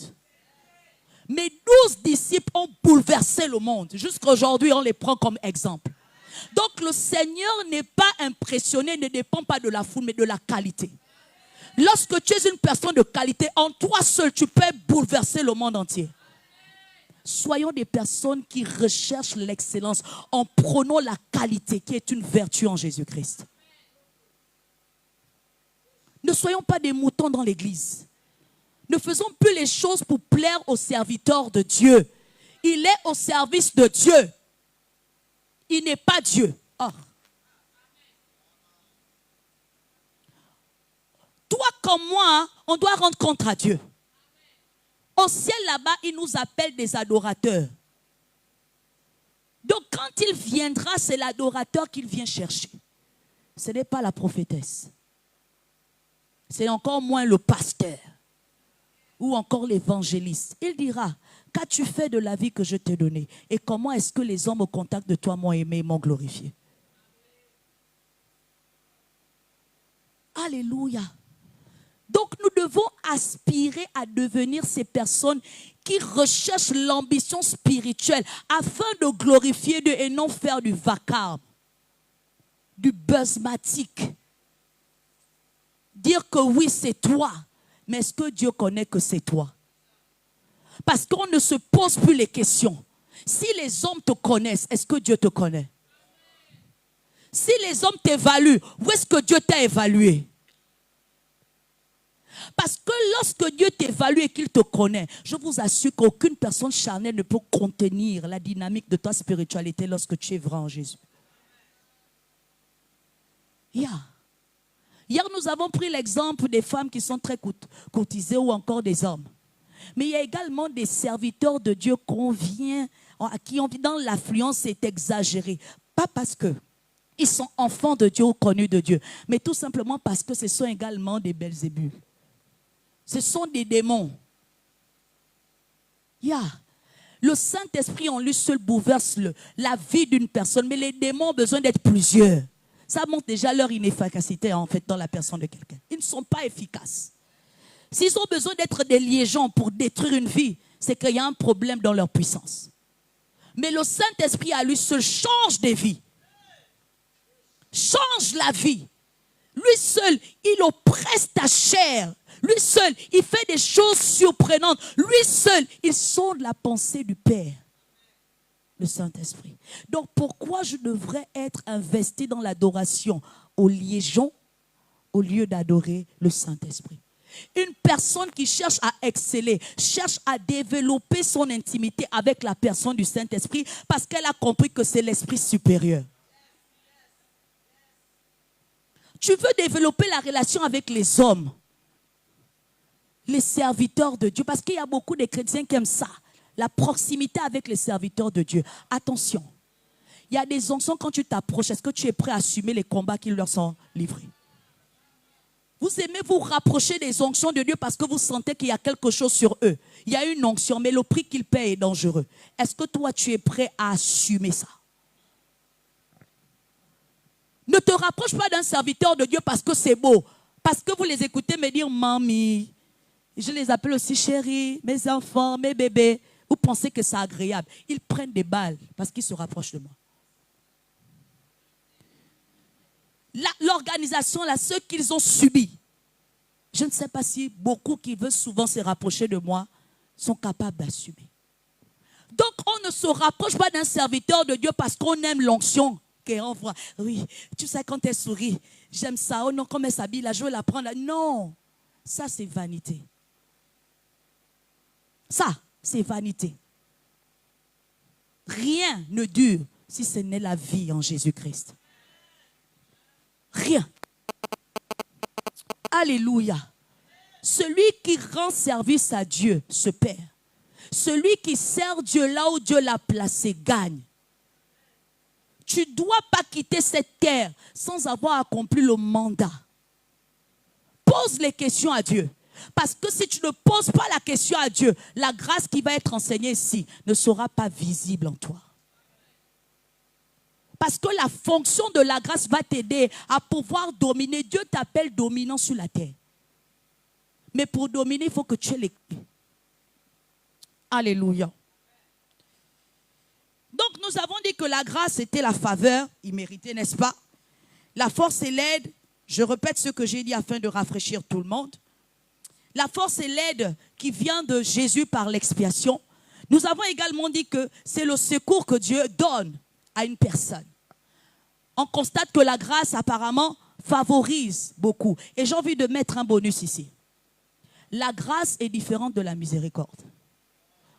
Mais 12 disciples ont bouleversé le monde. Jusqu'à aujourd'hui, on les prend comme exemple. Donc le Seigneur n'est pas impressionné, ne dépend pas de la foule, mais de la qualité. Lorsque tu es une personne de qualité, en toi seul, tu peux bouleverser le monde entier. Soyons des personnes qui recherchent l'excellence en prônant la qualité qui est une vertu en Jésus-Christ. Ne soyons pas des moutons dans l'église. Ne faisons plus les choses pour plaire aux serviteurs de Dieu. Il est au service de Dieu. Il n'est pas Dieu. Oh. Toi comme moi, on doit rendre compte à Dieu. Au ciel là-bas, il nous appelle des adorateurs. Donc quand il viendra, c'est l'adorateur qu'il vient chercher. Ce n'est pas la prophétesse. C'est encore moins le pasteur ou encore l'évangéliste. Il dira, qu'as-tu fait de la vie que je t'ai donnée? Et comment est-ce que les hommes au contact de toi m'ont aimé et m'ont glorifié? Alléluia. Donc nous devons aspirer à devenir ces personnes qui recherchent l'ambition spirituelle afin de glorifier Dieu et non faire du vacarme, du buzzmatique. Dire que oui, c'est toi, mais est-ce que Dieu connaît que c'est toi? Parce qu'on ne se pose plus les questions. Si les hommes te connaissent, est-ce que Dieu te connaît? Si les hommes t'évaluent, où est-ce que Dieu t'a évalué? Parce que lorsque Dieu t'évalue et qu'il te connaît, je vous assure qu'aucune personne charnelle ne peut contenir la dynamique de ta spiritualité lorsque tu es vrai en Jésus. Hier, nous avons pris l'exemple des femmes qui sont très courtisées ou encore des hommes. Mais il y a également des serviteurs de Dieu qui ont dans l'affluence est exagérée. Pas parce qu'ils sont enfants de Dieu ou connus de Dieu, mais tout simplement parce que ce sont également des Belzébul. Ce sont des démons. Le Saint-Esprit en lui seul bouleverse la vie d'une personne, mais les démons ont besoin d'être plusieurs. Ça montre déjà leur inefficacité en fait dans la personne de quelqu'un. Ils ne sont pas efficaces. S'ils ont besoin d'être des liaisons pour détruire une vie, c'est qu'il y a un problème dans leur puissance. Mais le Saint-Esprit à lui seul change des vies. Change la vie. Lui seul, il oppresse ta chair. Lui seul, il fait des choses surprenantes. Lui seul, il sonde la pensée du Père. Le Saint-Esprit. Donc pourquoi je devrais être investi dans l'adoration aux liaisons au lieu d'adorer le Saint-Esprit? Une personne qui cherche à exceller, cherche à développer son intimité avec la personne du Saint-Esprit parce qu'elle a compris que c'est l'Esprit supérieur. Tu veux développer la relation avec les hommes, les serviteurs de Dieu, parce qu'il y a beaucoup de chrétiens qui aiment ça. La proximité avec les serviteurs de Dieu. Attention, il y a des onctions quand tu t'approches. Est-ce que tu es prêt à assumer les combats qui leur sont livrés? Vous aimez vous rapprocher des onctions de Dieu parce que vous sentez qu'il y a quelque chose sur eux. Il y a une onction, mais le prix qu'ils paient est dangereux. Est-ce que toi, tu es prêt à assumer ça? Ne te rapproche pas d'un serviteur de Dieu parce que c'est beau. Parce que vous les écoutez me dire, mamie, je les appelle aussi chérie, mes enfants, mes bébés. Vous pensez que c'est agréable. Ils prennent des balles parce qu'ils se rapprochent de moi. L'organisation, là, ceux qu'ils ont subis, je ne sais pas si beaucoup qui veulent souvent se rapprocher de moi sont capables d'assumer. Donc, on ne se rapproche pas d'un serviteur de Dieu parce qu'on aime l'onction. On voit, oui, tu sais quand elle sourit, j'aime ça. Oh non, comme elle s'habille, là, je veux la prendre. Non, ça c'est vanité. Ça, c'est vanité. Rien ne dure si ce n'est la vie en Jésus-Christ. Rien. Alléluia. Celui qui rend service à Dieu se perd. Celui qui sert Dieu là où Dieu l'a placé gagne. Tu ne dois pas quitter cette terre sans avoir accompli le mandat. Pose les questions à Dieu. Parce que si tu ne poses pas la question à Dieu, la grâce qui va être enseignée ici ne sera pas visible en toi. Parce que la fonction de la grâce va t'aider à pouvoir dominer. Dieu t'appelle dominant sur la terre. Mais pour dominer, il faut que tu aies les clés. Alléluia. Donc, nous avons dit que la grâce était la faveur imméritée, n'est-ce pas? La force et l'aide, je répète ce que j'ai dit afin de rafraîchir tout le monde. La force et l'aide qui vient de Jésus par l'expiation. Nous avons également dit que c'est le secours que Dieu donne à une personne. On constate que la grâce apparemment favorise beaucoup. Et j'ai envie de mettre un bonus ici. La grâce est différente de la miséricorde.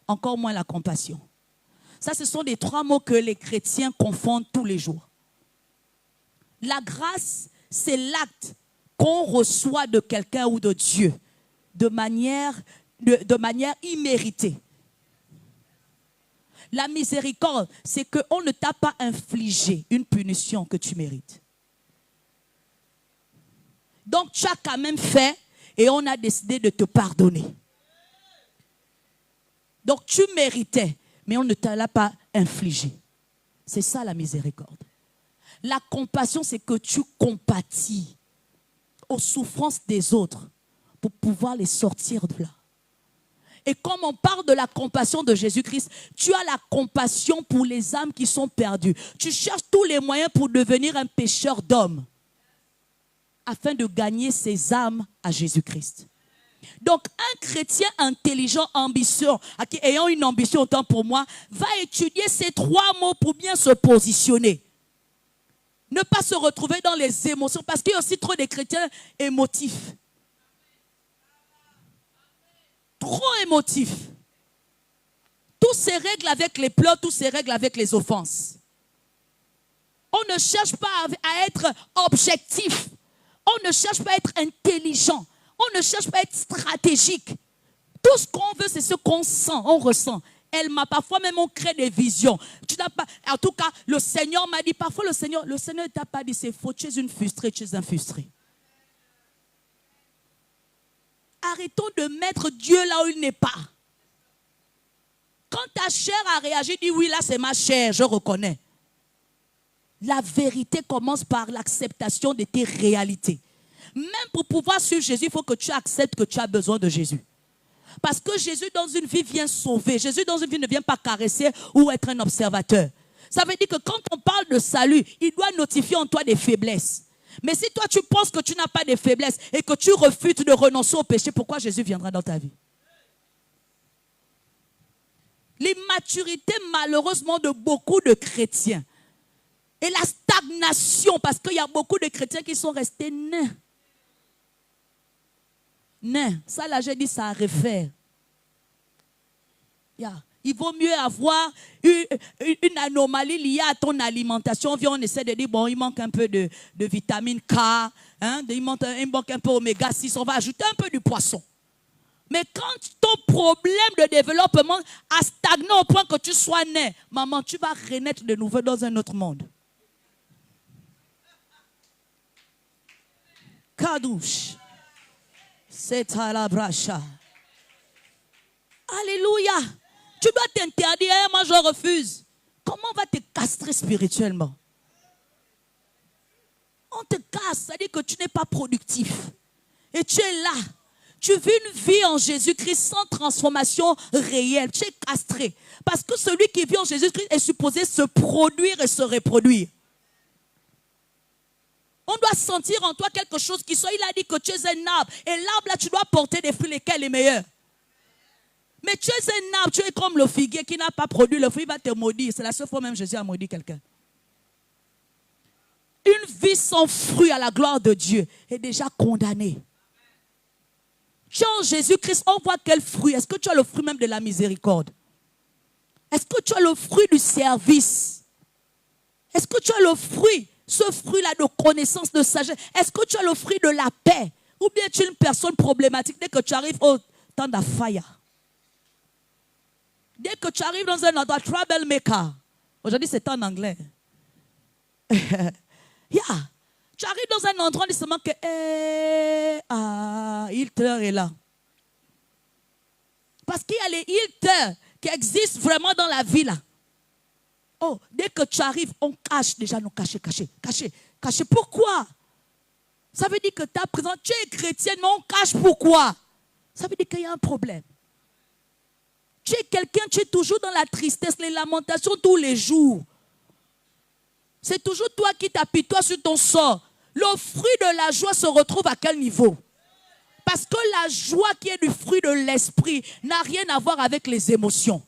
Encore moins la compassion. Ça, ce sont les 3 mots que les chrétiens confondent tous les jours. La grâce, c'est l'acte qu'on reçoit de quelqu'un ou de Dieu de manière imméritée. La miséricorde, c'est qu'on ne t'a pas infligé une punition que tu mérites. Donc, tu as quand même fait et on a décidé de te pardonner. Donc, tu méritais, mais on ne te l'a pas infligé. C'est ça la miséricorde. La compassion, c'est que tu compatis aux souffrances des autres pour pouvoir les sortir de là. Et comme on parle de la compassion de Jésus-Christ, tu as la compassion pour les âmes qui sont perdues. Tu cherches tous les moyens pour devenir un pécheur d'hommes afin de gagner ces âmes à Jésus-Christ. Donc, un chrétien intelligent, ambitieux, ayant une ambition autant pour moi, va étudier ces 3 mots pour bien se positionner. Ne pas se retrouver dans les émotions, parce qu'il y a aussi trop de chrétiens émotifs. Trop émotifs. Tout se règle avec les pleurs, tout se règle avec les offenses. On ne cherche pas à être objectif. On ne cherche pas à être intelligent. On ne cherche pas à être stratégique. Tout ce qu'on veut, c'est ce qu'on sent, on ressent. Elle m'a parfois même on crée des visions. Tu n'as pas, en tout cas, le Seigneur m'a dit, parfois le Seigneur ne t'a pas dit, c'est faux, tu es une frustrée, tu es un frustré. Arrêtons de mettre Dieu là où il n'est pas. Quand ta chair a réagi, dis oui, là c'est ma chair, je reconnais. La vérité commence par l'acceptation de tes réalités. Même pour pouvoir suivre Jésus, il faut que tu acceptes que tu as besoin de Jésus. Parce que Jésus dans une vie vient sauver. Jésus dans une vie ne vient pas caresser ou être un observateur. Ça veut dire que quand on parle de salut, il doit notifier en toi des faiblesses. Mais si toi tu penses que tu n'as pas de faiblesses et que tu refuses de renoncer au péché, pourquoi Jésus viendra dans ta vie? L'immaturité malheureusement de beaucoup de chrétiens et la stagnation, parce qu'il y a beaucoup de chrétiens qui sont restés nains. Nains, ça là j'ai dit ça réfère. Il vaut mieux avoir une anomalie liée à ton alimentation. On essaie de dire, bon, il manque un peu de vitamine K, hein, il manque un peu oméga 6, on va ajouter un peu du poisson. Mais quand ton problème de développement a stagné au point que tu sois né, maman, tu vas renaître de nouveau dans un autre monde. Kadouche. C'est à la bracha. Alléluia. Tu dois t'interdire, moi je refuse. Comment on va te castrer spirituellement? On te casse, ça veut dire que tu n'es pas productif. Et tu es là. Tu vis une vie en Jésus-Christ sans transformation réelle. Tu es castré. Parce que celui qui vit en Jésus-Christ est supposé se produire et se reproduire. On doit sentir en toi quelque chose qui soit. Il a dit que tu es un arbre. Et l'arbre là, tu dois porter des fruits, lesquels les meilleurs. Mais tu es un arbre, tu es comme le figuier qui n'a pas produit le fruit, il va te maudire. C'est la seule fois même Jésus a maudit quelqu'un. Une vie sans fruit à la gloire de Dieu est déjà condamnée. Tu es en Jésus-Christ, on voit quel fruit. Est-ce que tu as le fruit même de la miséricorde? Est-ce que tu as le fruit du service? Est-ce que tu as le fruit, ce fruit-là de connaissance, de sagesse? Est-ce que tu as le fruit de la paix? Ou bien tu es une personne problématique dès que tu arrives au temps d'affaire? Dès que tu arrives dans un endroit, troublemaker. Aujourd'hui, c'est en anglais. Tu arrives dans un endroit, on dit seulement que Hitler est là. Parce qu'il y a les Hitler qui existent vraiment dans la vie là. Oh, dès que tu arrives, on cache déjà, nous cacher. Pourquoi? Ça veut dire que tu es présent, tu es chrétienne, mais on cache pourquoi? Ça veut dire qu'il y a un problème. Tu es quelqu'un, tu es toujours dans la tristesse, les lamentations tous les jours. C'est toujours toi qui t'apitoies sur ton sort. Le fruit de la joie se retrouve à quel niveau? Parce que la joie qui est du fruit de l'esprit n'a rien à voir avec les émotions.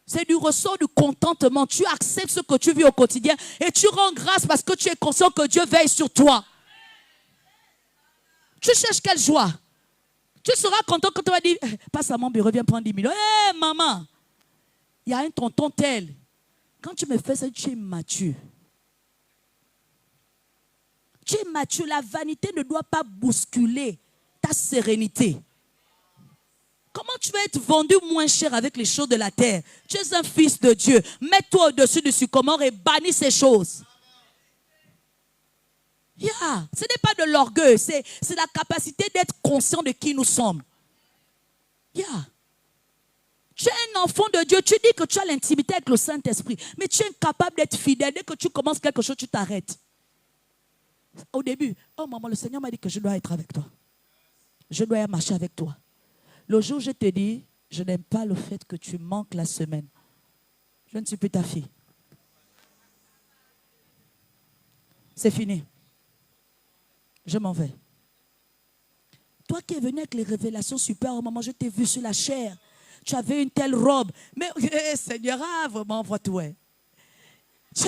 C'est du ressort du contentement. Tu acceptes ce que tu vis au quotidien et tu rends grâce parce que tu es conscient que Dieu veille sur toi. Tu cherches quelle joie? Tu seras content quand tu vas dire, passe à mon bureau, viens prendre 10 millions. Hé, maman, il y a un tonton tel. Quand tu me fais ça, tu es mature. Tu es mature. La vanité ne doit pas bousculer ta sérénité. Comment tu vas être vendu moins cher avec les choses de la terre? Tu es un fils de Dieu. Mets-toi au-dessus du sycomore et bannis ces choses. Yeah. Ce n'est pas de l'orgueil, c'est la capacité d'être conscient de qui nous sommes. Yeah. Tu es un enfant de Dieu, tu dis que tu as l'intimité avec le Saint-Esprit, mais tu es incapable d'être fidèle. Dès que tu commences quelque chose, tu t'arrêtes. Au début, oh maman, le Seigneur m'a dit que je dois être avec toi. Je dois marcher avec toi. Le jour où je te dis, je n'aime pas le fait que tu manques la semaine. Je ne suis plus ta fille. C'est fini. Je m'en vais. Toi qui es venu avec les révélations super, au moment où je t'ai vu sur la chair, tu avais une telle robe. Mais Seigneur, vraiment, vois-toi. Il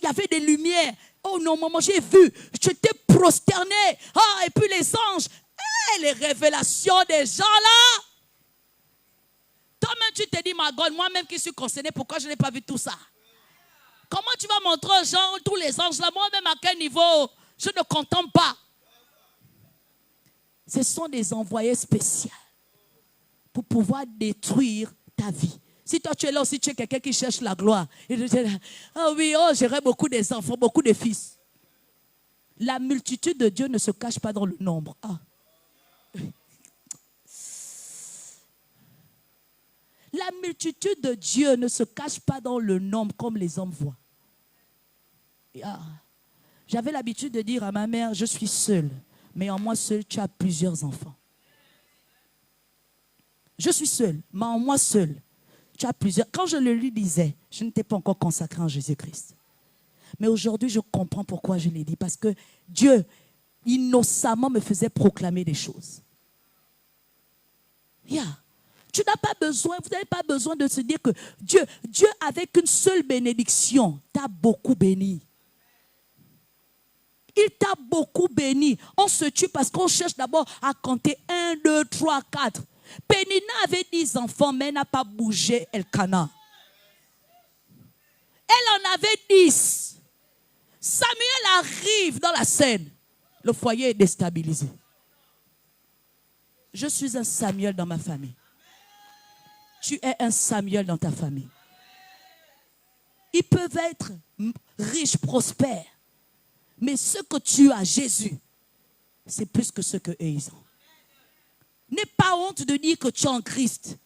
y avait des lumières. Oh non, maman, j'ai vu. Je t'ai prosterné. Ah, et puis les anges. Les révélations des gens là. Toi-même, tu te dis, ma God, moi-même qui suis concerné, pourquoi je n'ai pas vu tout ça? Comment tu vas montrer aux gens, tous les anges là, moi-même à quel niveau je ne contemple pas? Ce sont des envoyés spéciaux pour pouvoir détruire ta vie. Si toi tu es là aussi, tu es quelqu'un qui cherche la gloire. Et tu dis, oh oui, oh, j'aurai beaucoup d'enfants, beaucoup de fils. La multitude de Dieu ne se cache pas dans le nombre. Ah. La multitude de Dieu ne se cache pas dans le nombre comme les hommes voient. Ah. J'avais l'habitude de dire à ma mère, je suis seule, mais en moi seule, tu as plusieurs enfants. Je suis seule, mais en moi seule, tu as plusieurs. Quand je le lui disais, je n'étais pas encore consacrée en Jésus-Christ. Mais aujourd'hui, je comprends pourquoi je l'ai dit. Parce que Dieu, innocemment, me faisait proclamer des choses. Yeah. Tu n'as pas besoin, vous n'avez pas besoin de se dire que Dieu avec une seule bénédiction, t'a beaucoup béni. Il t'a beaucoup béni. On se tue parce qu'on cherche d'abord à compter 1, 2, 3, 4. Pénina avait 10 enfants, mais elle n'a pas bougé Elkana. Elle en avait 10. Samuel arrive dans la scène. Le foyer est déstabilisé. Je suis un Samuel dans ma famille. Tu es un Samuel dans ta famille. Ils peuvent être riches, prospères. Mais ce que tu as, Jésus, c'est plus que ce qu'eux ils ont. N'aie pas honte de dire que tu es en Christ.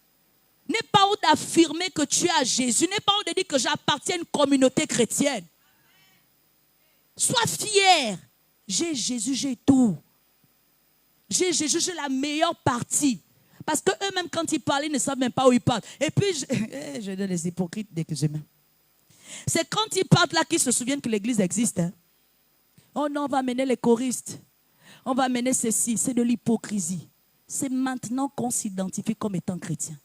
N'aie pas honte d'affirmer que tu as Jésus. N'aie pas honte de dire que j'appartiens à une communauté chrétienne. Sois fier. J'ai Jésus, j'ai tout. J'ai Jésus, j'ai la meilleure partie. Parce qu'eux-mêmes, quand ils parlent, ils ne savent même pas où ils parlent. Et puis, je donne les hypocrites dès que je mets. C'est quand ils partent là qu'ils se souviennent que l'église existe. Hein. Oh non, on va amener les choristes. On va amener ceci. C'est de l'hypocrisie. C'est maintenant qu'on s'identifie comme étant chrétien.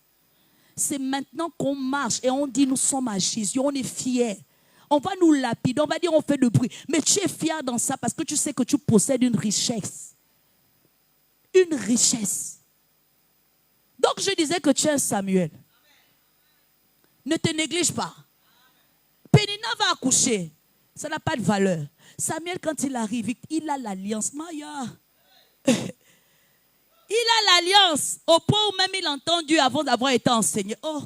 C'est maintenant qu'on marche et on dit nous sommes à Jésus. On est fiers. On va nous lapider. On va dire on fait de bruit. Mais tu es fier dans ça parce que tu sais que tu possèdes une richesse. Une richesse. Donc je disais que tu es un Samuel. Ne te néglige pas. Pénina va accoucher. Ça n'a pas de valeur. Samuel, quand il arrive, il a l'alliance. Maya. Il a l'alliance. Au point où même il a entendu avant d'avoir été enseigné. Oh.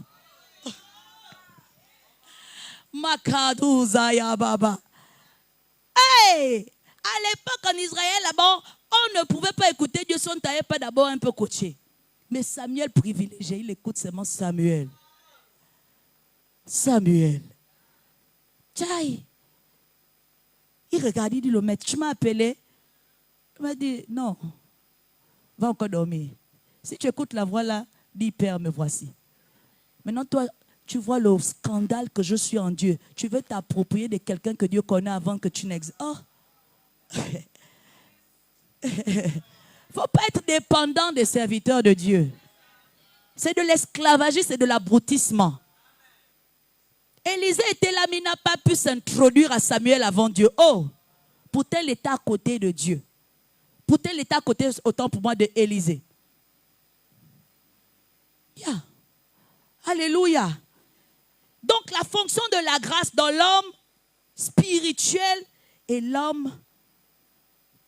Makadouza baba. Hey! À l'époque en Israël, là-bas, on ne pouvait pas écouter Dieu si on ne t'avait pas d'abord un peu coaché. Mais Samuel privilégié, il écoute seulement Samuel. Samuel. Tchaï. Il regarde, il dit le maître, tu m'as appelé. Il m'a dit, non. Va encore dormir. Si tu écoutes la voix là, dis Père, me voici. Maintenant, toi, tu vois le scandale que je suis en Dieu. Tu veux t'approprier de quelqu'un que Dieu connaît avant que tu n'existes. Oh! Il ne faut pas être dépendant des serviteurs de Dieu. C'est de l'esclavagisme, c'est de l'abrutissement. Élisée était là, mais il n'a pas pu s'introduire à Samuel avant Dieu. Oh! Pourtant, il était à côté de Dieu. Pourtant, il était à côté, autant pour moi, d'Élisée. Yeah. Alléluia. Donc, la fonction de la grâce dans l'homme spirituel est l'homme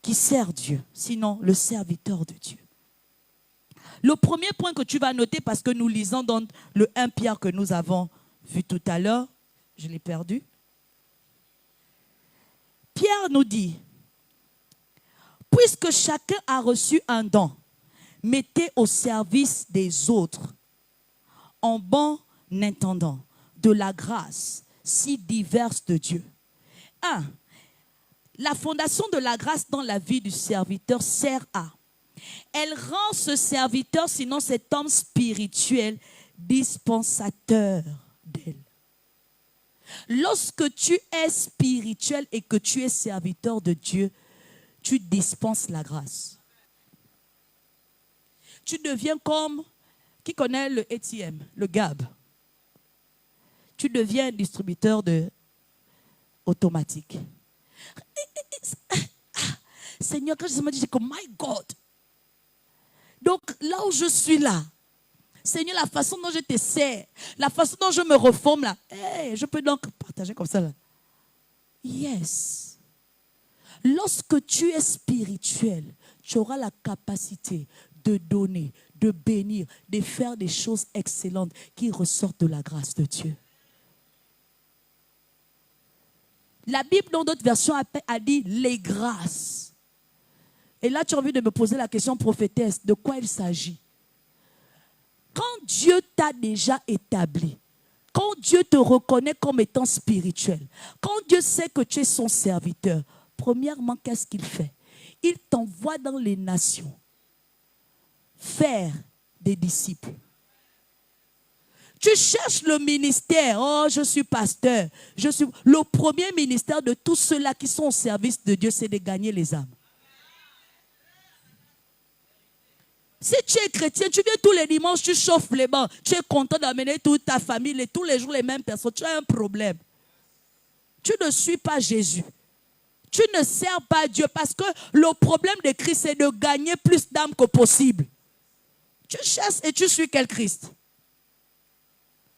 qui sert Dieu, sinon le serviteur de Dieu. Le premier point que tu vas noter, parce que nous lisons dans le 1 Pierre que nous avons vu tout à l'heure, je l'ai perdu. Pierre nous dit, puisque chacun a reçu un don, mettez au service des autres, en bon intendant, de la grâce si diverse de Dieu. 1. La fondation de la grâce dans la vie du serviteur sert à. Elle rend ce serviteur, sinon cet homme spirituel, dispensateur d'elle. Lorsque tu es spirituel et que tu es serviteur de Dieu, tu dispenses la grâce. Tu deviens comme, qui connaît le ATM, le GAB. Tu deviens distributeur de automatique. Seigneur, quand je me dis, j'ai comme, my God. Donc, là où je suis là, Seigneur, la façon dont je te sers, la façon dont je me reforme là, hey, je peux donc partager comme ça là. Yes. Lorsque tu es spirituel, tu auras la capacité de donner, de bénir, de faire des choses excellentes qui ressortent de la grâce de Dieu. La Bible, dans d'autres versions, a dit les grâces. Et là, tu as envie de me poser la question prophétesse, de quoi il s'agit? Quand Dieu t'a déjà établi, quand Dieu te reconnaît comme étant spirituel, quand Dieu sait que tu es son serviteur, premièrement, qu'est-ce qu'il fait? Il t'envoie dans les nations faire des disciples. Tu cherches le ministère. Oh, je suis pasteur. Le premier ministère de tous ceux-là qui sont au service de Dieu, c'est de gagner les âmes. Si tu es chrétien, tu viens tous les dimanches, tu chauffes les bancs, tu es content d'amener toute ta famille, et tous les jours les mêmes personnes, tu as un problème. Tu ne suis pas Jésus. Tu ne sers pas Dieu parce que le problème de Christ, c'est de gagner plus d'âmes que possible. Tu cherches et tu suis quel Christ?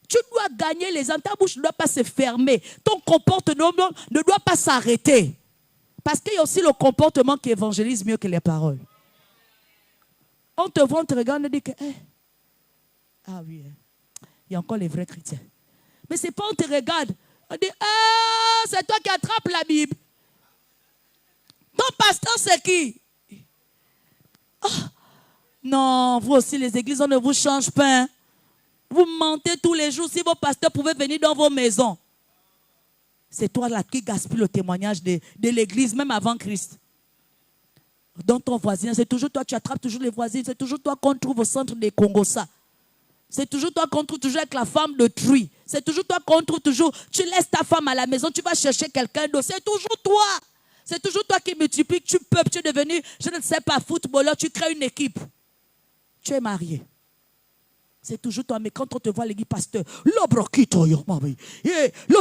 Tu dois gagner les âmes. Ta bouche ne doit pas se fermer. Ton comportement ne doit pas s'arrêter. Parce qu'il y a aussi le comportement qui évangélise mieux que les paroles. On te voit, on te regarde, on dit que, ah oui, il y a encore les vrais chrétiens. Mais ce n'est pas on te regarde, on dit, ah, c'est toi qui attrapes la Bible. Ton pasteur, c'est qui? Oh, non, vous aussi, les églises, on ne vous change pas. Hein. Vous mentez tous les jours si vos pasteurs pouvaient venir dans vos maisons. C'est toi là qui gaspille le témoignage de l'église, même avant Christ. Dans ton voisin, c'est toujours toi, tu attrapes toujours les voisins, c'est toujours toi qu'on trouve au centre des Congossa. C'est toujours toi qu'on trouve toujours avec la femme de truie. C'est toujours toi qu'on trouve toujours, tu laisses ta femme à la maison, tu vas chercher quelqu'un d'autre. C'est toujours toi. C'est toujours toi qui multiplies, tu peuple, tu es devenu, je ne sais pas, footballeur, tu crées une équipe. Tu es marié. C'est toujours toi, mais quand on te voit, l'église pasteur, le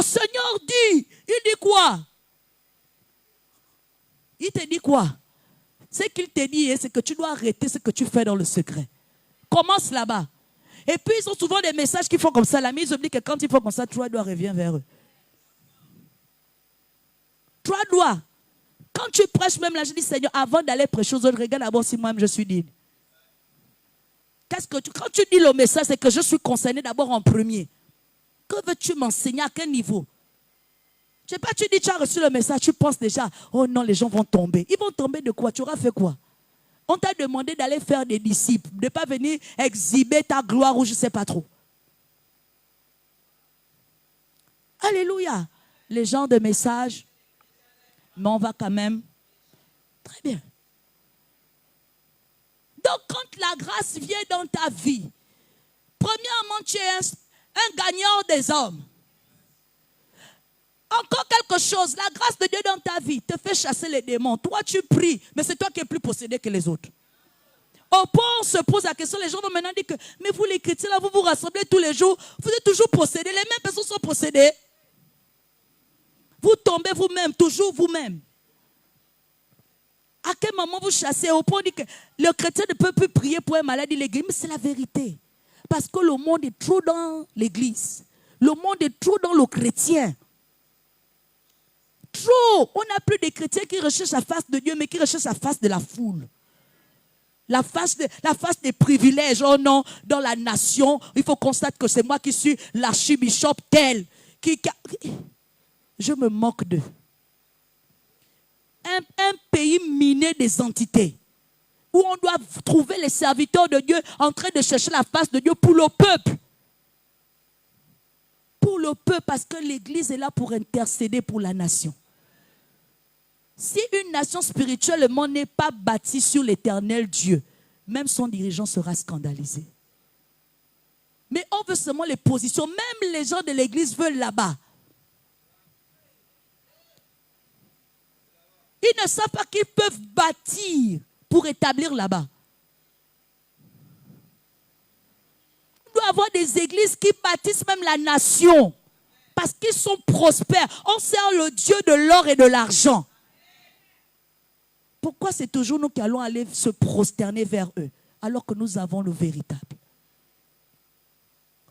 Seigneur dit, il dit quoi? Il te dit quoi? Ce qu'il te dit, c'est que tu dois arrêter ce que tu fais dans le secret. Commence là-bas. Et puis, ils ont souvent des messages qui font comme ça. Mais ils oublient que quand ils font comme ça, toi dois revenir vers eux. Toi dois. Quand tu prêches même là, je dis, Seigneur, avant d'aller prêcher aux autres, regarde d'abord si moi-même je suis digne. Quand tu dis le message, c'est que je suis concerné d'abord en premier. Que veux-tu m'enseigner? À quel niveau? Je ne sais pas, tu dis, tu as reçu le message, tu penses déjà, oh non, les gens vont tomber. Ils vont tomber de quoi? Tu auras fait quoi? On t'a demandé d'aller faire des disciples, de ne pas venir exhiber ta gloire ou je ne sais pas trop. Alléluia. Les gens de messages, mais on va quand même. Très bien. Donc, quand la grâce vient dans ta vie, premièrement, tu es un gagnant des hommes. Encore quelque chose, la grâce de Dieu dans ta vie te fait chasser les démons. Toi, tu pries, mais c'est toi qui es plus possédé que les autres. Au point où on se pose la question, les gens vont maintenant dire que, mais vous les chrétiens, là, vous vous rassemblez tous les jours, vous êtes toujours possédés, les mêmes personnes sont possédées. Vous tombez vous-même, toujours vous-même. À quel moment vous chassez? Au point où on dit que le chrétien ne peut plus prier pour un malade de l'église, mais c'est la vérité. Parce que le monde est trop dans l'église. Le monde est trop dans le chrétien. Trop. On n'a plus de chrétiens qui recherchent la face de Dieu, mais qui recherchent la face de la foule. La face des privilèges. Oh non, dans la nation, il faut constater que c'est moi qui suis l'archibishop tel. Je me moque d'eux. Un pays miné des entités. Où on doit trouver les serviteurs de Dieu en train de chercher la face de Dieu pour le peuple. Pour le peuple, parce que l'Église est là pour intercéder pour la nation. Si une nation spirituellement n'est pas bâtie sur l'éternel Dieu, même son dirigeant sera scandalisé. Mais on veut seulement les positions. Même les gens de l'Église veulent là-bas. Ils ne savent pas qu'ils peuvent bâtir pour établir là-bas. On doit avoir des églises qui bâtissent même la nation. Parce qu'ils sont prospères. On sert le Dieu de l'or et de l'argent. Pourquoi c'est toujours nous qui allons aller se prosterner vers eux, alors que nous avons le véritable?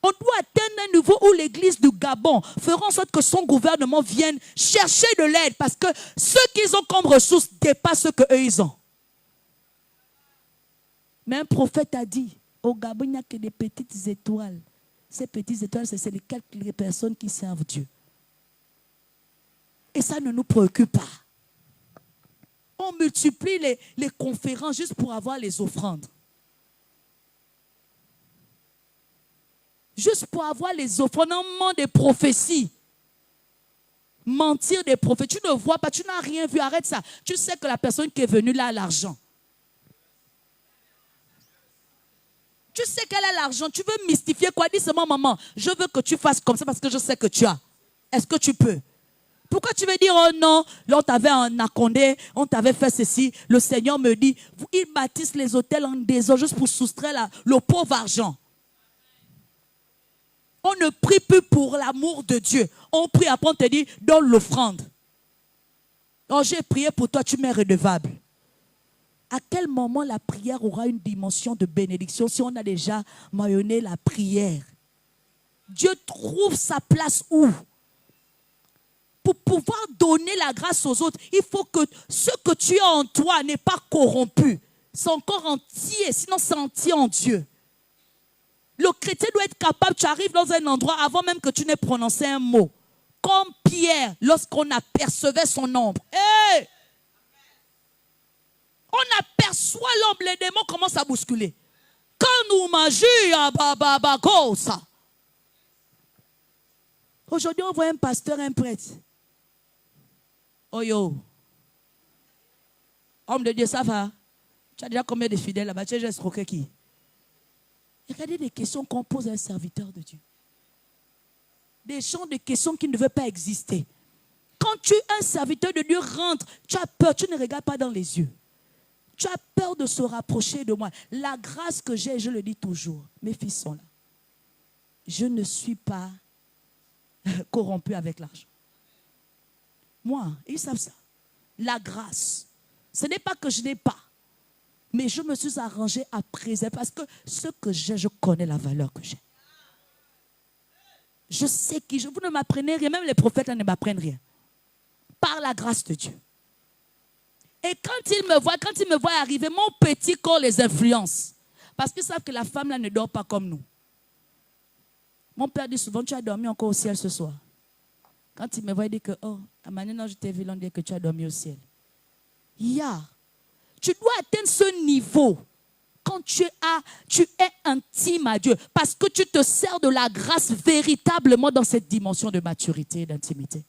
On doit atteindre un niveau où l'église du Gabon fera en sorte que son gouvernement vienne chercher de l'aide, parce que ce qu'ils ont comme ressources dépassent ce qu'eux ils ont. Mais un prophète a dit, au Gabon, il n'y a que des petites étoiles. Ces petites étoiles, c'est les quelques personnes qui servent Dieu. Et ça ne nous préoccupe pas. On multiplie les conférences juste pour avoir les offrandes. Juste pour avoir les offrandes, on ment des prophéties. Mentir des prophètes. Tu ne vois pas, tu n'as rien vu, arrête ça. Tu sais que la personne qui est venue là a l'argent. Tu sais qu'elle a l'argent, tu veux mystifier quoi? Dis seulement, maman, je veux que tu fasses comme ça parce que je sais que tu as. Est-ce que tu peux? Pourquoi tu veux dire, oh non, là on t'avait en accordé, on t'avait fait ceci. Le Seigneur me dit, ils bâtissent les hôtels en désordre juste pour soustraire le pauvre argent. On ne prie plus pour l'amour de Dieu. On prie après on te dit, donne l'offrande. Oh, j'ai prié pour toi, tu m'es redevable. À quel moment la prière aura une dimension de bénédiction si on a déjà mayonné la prière? Dieu trouve sa place où? Pour pouvoir donner la grâce aux autres, il faut que ce que tu as en toi n'est pas corrompu. C'est encore entier, sinon c'est entier en Dieu. Le chrétien doit être capable, tu arrives dans un endroit avant même que tu n'aies prononcé un mot. Comme Pierre, lorsqu'on apercevait son ombre. Hey! On aperçoit l'ombre, les démons commencent à bousculer. Quand nous mangeons, ça. Aujourd'hui, on voit un pasteur, un prêtre. Oh yo. Homme de Dieu, ça va? Tu as déjà combien de fidèles là-bas? Tu as déjà escroqué qui? Regardez les questions qu'on pose à un serviteur de Dieu. Des gens de questions qui ne devaient pas exister. Quand un serviteur de Dieu rentre, tu as peur, tu ne regardes pas dans les yeux. Tu as peur de se rapprocher de moi. La grâce que j'ai, je le dis toujours, mes fils sont là. Je ne suis pas corrompu avec l'argent. Moi, ils savent ça. La grâce. Ce n'est pas que je n'ai pas. Mais je me suis arrangé à préserver parce que ce que j'ai, je connais la valeur que j'ai. Je sais qui je. Vous ne m'apprenez rien, même les prophètes ne m'apprennent rien. Par la grâce de Dieu. Et quand ils me voient arriver, mon petit corps les influence. Parce qu'ils savent que la femme là ne dort pas comme nous. Mon père dit souvent, tu as dormi encore au ciel ce soir. Quand il me voit, il dit que, oh, à maintenant je t'ai vu, on dit que tu as dormi au ciel. Tu dois atteindre ce niveau quand tu es intime à Dieu. Parce que tu te sers de la grâce véritablement dans cette dimension de maturité et d'intimité.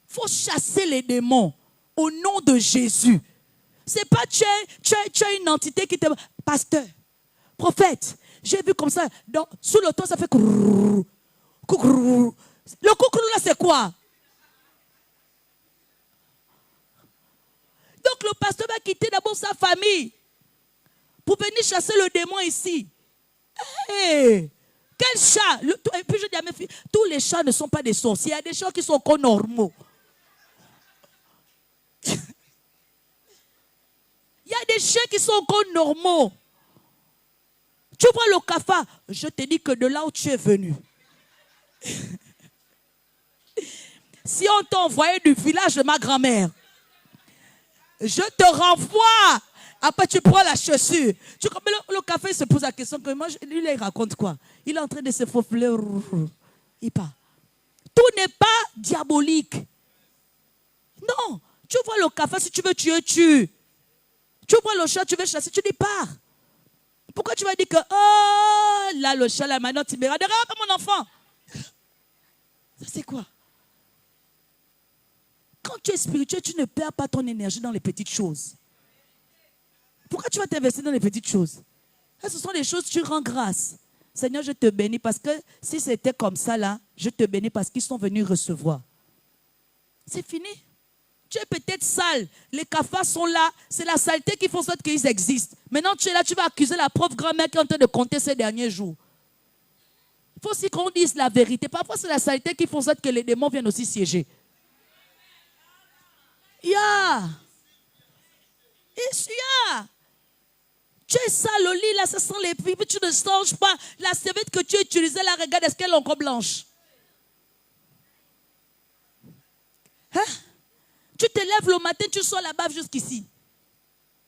Il faut chasser les démons au nom de Jésus. C'est pas tu as une entité qui te... Pasteur, prophète, j'ai vu comme ça, sous le toit, ça fait coucou. Coucou. Le coucou là, c'est quoi? Donc le pasteur va quitter d'abord sa famille pour venir chasser le démon ici. Hey, quel chat! Et puis je dis à mes filles, tous les chats ne sont pas des sorciers, il y a des chats qui sont encore normaux. Il y a des chiens qui sont encore normaux. Tu vois le cafard, je te dis que de là où tu es venu, si on t'a envoyé du village de ma grand-mère, je te renvoie. Après, tu prends la chaussure. Le café il se pose la question que moi, lui, il raconte quoi? Il est en train de se faufiler. Il part. Tout n'est pas diabolique. Non. Tu vois le café, si tu veux tuer, tue. Tu vois le chat, tu veux chasser, tu dis pars. Pourquoi tu vas dire que, oh, là, le chat, là, maintenant, tu me regardes, regarde mon enfant. Ça, c'est quoi? Quand tu es spirituel, tu ne perds pas ton énergie dans les petites choses. Pourquoi tu vas t'investir dans les petites choses? Là, ce sont des choses, tu rends grâce. Seigneur, je te bénis parce que si c'était comme ça, là, je te bénis parce qu'ils sont venus recevoir. C'est fini. Tu es peut-être sale. Les cafards sont là. C'est la saleté qui fait en sorte qu'ils existent. Maintenant, tu es là, tu vas accuser la pauvre grand-mère qui est en train de compter ces derniers jours. Il faut aussi qu'on dise la vérité. Parfois, c'est la saleté qui fait en sorte que les démons viennent aussi siéger. Yeah. Tu es sale au lit, là, ça sent les pipes, tu ne changes pas. La serviette que tu utilisais, là, regarde, est-ce qu'elle est encore blanche? Hein? Tu te lèves le matin, tu sors la bave jusqu'ici.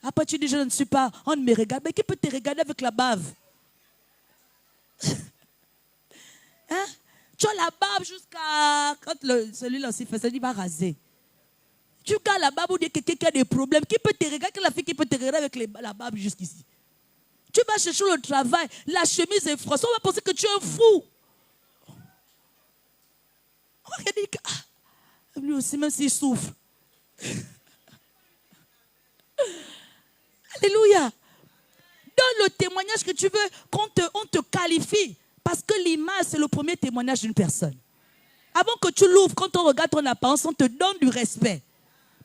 Après, tu dis, je ne suis pas, on me regarde. Mais qui peut te regarder avec la bave? Hein? Tu as la bave jusqu'à... Quand celui-là aussi fait ça, il va raser. Tu gardes la barbe ou dit que quelqu'un a des problèmes. Qui peut te regarder? Quelle la fille qui peut te regarder avec la barbe jusqu'ici? Tu vas chercher le travail, la chemise est froissée. On va penser que tu es un fou. On va dire que lui aussi, même s'il souffre. Alléluia. Donne le témoignage que tu veux, on te qualifie. Parce que l'image, c'est le premier témoignage d'une personne. Avant que tu l'ouvres, quand on regarde ton apparence, on te donne du respect.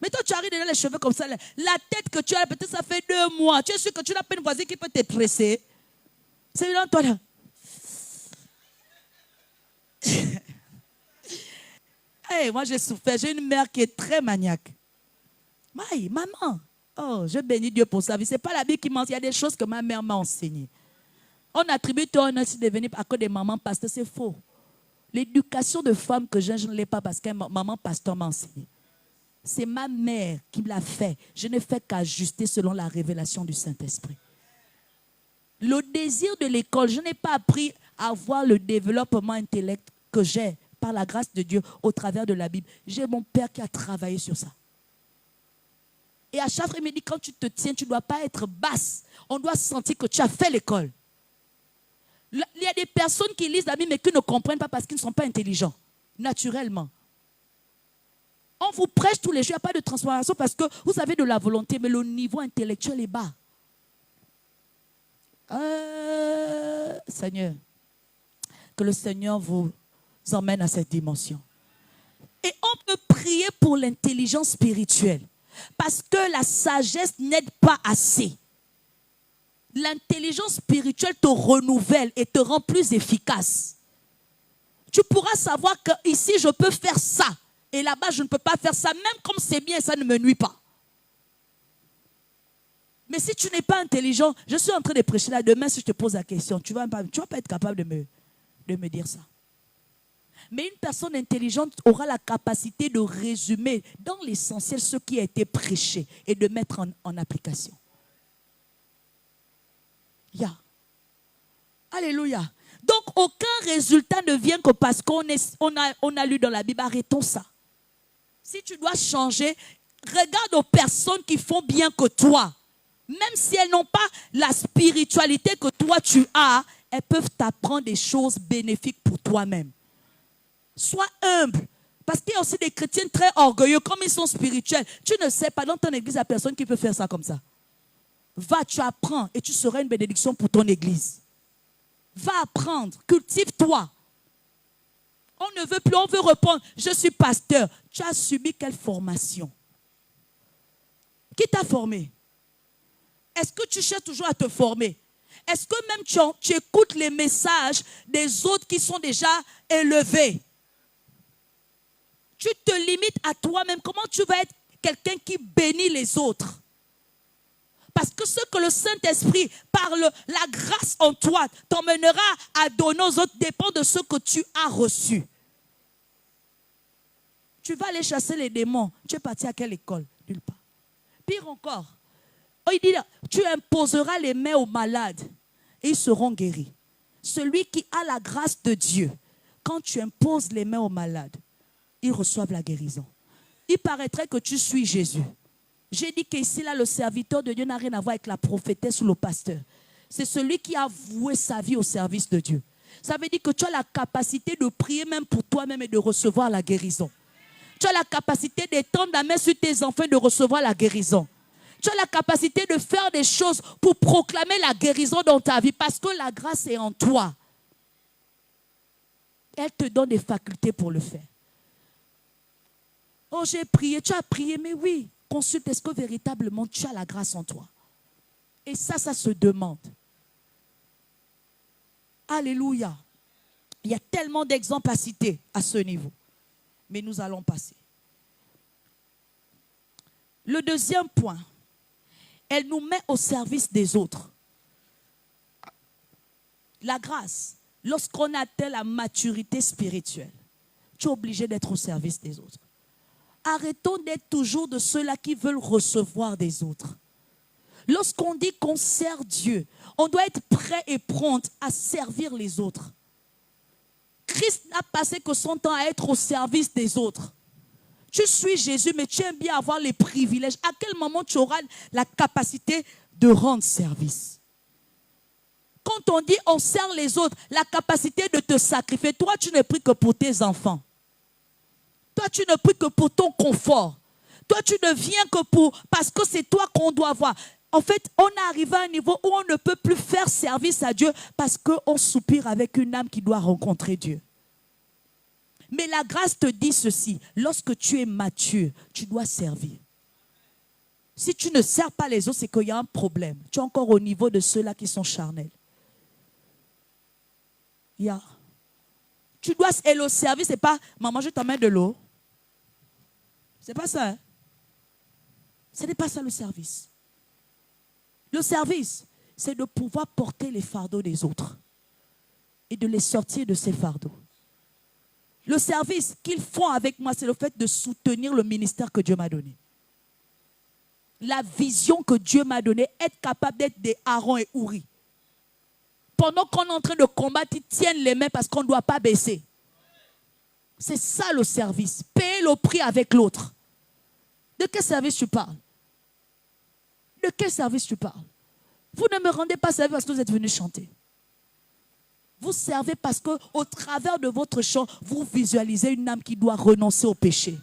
Mais toi, tu arrives dans les cheveux comme ça. La tête que tu as, peut-être ça fait 2 mois. Tu es sûr que tu n'as pas une voisine qui peut te presser. C'est là, toi là. Hey, moi, j'ai souffert. J'ai une mère qui est très maniaque. Maman. Oh, je bénis Dieu pour sa vie. Ce n'est pas la Bible qui m'enseigne. Il y a des choses que ma mère m'a enseignées. On attribue ton honneur si devenu à cause des mamans pasteurs. C'est faux. L'éducation de femme que j'ai, je ne l'ai pas parce que maman pasteur m'a enseigné. C'est ma mère qui me l'a fait. Je ne fais qu'ajuster selon la révélation du Saint-Esprit. Le désir de l'école, je n'ai pas appris à avoir le développement intellectuel que j'ai par la grâce de Dieu au travers de la Bible. J'ai mon père qui a travaillé sur ça. Et à chaque fois, il me dit, quand tu te tiens, tu ne dois pas être basse. On doit sentir que tu as fait l'école. Il y a des personnes qui lisent la Bible mais qui ne comprennent pas parce qu'ils ne sont pas intelligents, naturellement. On vous prêche tous les jours, il n'y a pas de transformation parce que vous avez de la volonté, mais le niveau intellectuel est bas. Seigneur, que le Seigneur vous emmène à cette dimension. Et on peut prier pour l'intelligence spirituelle parce que la sagesse n'aide pas assez. L'intelligence spirituelle te renouvelle et te rend plus efficace. Tu pourras savoir que ici je peux faire ça. Et là-bas, je ne peux pas faire ça, même comme c'est bien, ça ne me nuit pas. Mais si tu n'es pas intelligent, je suis en train de prêcher là, demain, si je te pose la question, tu ne vas pas être capable de me dire ça. Mais une personne intelligente aura la capacité de résumer dans l'essentiel ce qui a été prêché et de mettre en application. Alléluia. Donc, aucun résultat ne vient que parce qu'on a lu dans la Bible. Arrêtons ça. Si tu dois changer, regarde aux personnes qui font bien que toi. Même si elles n'ont pas la spiritualité que toi tu as, elles peuvent t'apprendre des choses bénéfiques pour toi-même. Sois humble. Parce qu'il y a aussi des chrétiens très orgueilleux, comme ils sont spirituels. Tu ne sais pas, dans ton église, il n'y a personne qui peut faire ça comme ça. Va, tu apprends et tu seras une bénédiction pour ton église. Va apprendre, cultive-toi. On ne veut plus, on veut répondre. Je suis pasteur. Tu as subi quelle formation? Qui t'a formé? Est-ce que tu cherches toujours à te former? Est-ce que même tu écoutes les messages des autres qui sont déjà élevés? Tu te limites à toi-même. Comment tu vas être quelqu'un qui bénit les autres? Parce que ce que le Saint-Esprit, par la grâce en toi, t'emmènera à donner aux autres dépend de ce que tu as reçu. Tu vas aller chasser les démons. Tu es parti à quelle école? Nulle part. Pire encore, il dit, tu imposeras les mains aux malades et ils seront guéris. Celui qui a la grâce de Dieu, quand tu imposes les mains aux malades, ils reçoivent la guérison. Il paraîtrait que tu suis Jésus. J'ai dit qu'ici, là, le serviteur de Dieu n'a rien à voir avec la prophétesse ou le pasteur. C'est celui qui a voué sa vie au service de Dieu. Ça veut dire que tu as la capacité de prier même pour toi-même et de recevoir la guérison. Tu as la capacité d'étendre la main sur tes enfants et de recevoir la guérison. Tu as la capacité de faire des choses pour proclamer la guérison dans ta vie parce que la grâce est en toi. Elle te donne des facultés pour le faire. Oh, j'ai prié, tu as prié, mais oui, consulte, est-ce que véritablement tu as la grâce en toi? Et ça se demande. Alléluia. Il y a tellement d'exemples à citer à ce niveau. Mais nous allons passer. Le deuxième point, elle nous met au service des autres. La grâce, lorsqu'on atteint la maturité spirituelle, tu es obligé d'être au service des autres. Arrêtons d'être toujours de ceux-là qui veulent recevoir des autres. Lorsqu'on dit qu'on sert Dieu, on doit être prêt et prompt à servir les autres. Christ n'a passé que son temps à être au service des autres. Tu suis Jésus, mais tu aimes bien avoir les privilèges. À quel moment tu auras la capacité de rendre service? Quand on dit on sert les autres, la capacité de te sacrifier. Toi, tu ne pries que pour tes enfants. Toi, tu ne pries que pour ton confort. Toi, tu ne viens que parce que c'est toi qu'on doit voir. En fait, on est arrivé à un niveau où on ne peut plus faire service à Dieu parce qu'on soupire avec une âme qui doit rencontrer Dieu. Mais la grâce te dit ceci, lorsque tu es mature, tu dois servir. Si tu ne sers pas les autres, c'est qu'il y a un problème. Tu es encore au niveau de ceux-là qui sont charnels. Tu dois, et le service, c'est pas, maman, je t'emmène de l'eau. C'est pas ça. Hein? Ce n'est pas ça le service. Le service, c'est de pouvoir porter les fardeaux des autres et de les sortir de ces fardeaux. Le service qu'ils font avec moi, c'est le fait de soutenir le ministère que Dieu m'a donné. La vision que Dieu m'a donnée, être capable d'être des Aaron et Uri. Pendant qu'on est en train de combattre, ils tiennent les mains parce qu'on ne doit pas baisser. C'est ça le service. Payer le prix avec l'autre. De quel service tu parles? De quel service tu parles? Vous ne me rendez pas service parce que vous êtes venus chanter. Vous servez parce qu'au travers de votre chant, vous visualisez une âme qui doit renoncer au péché.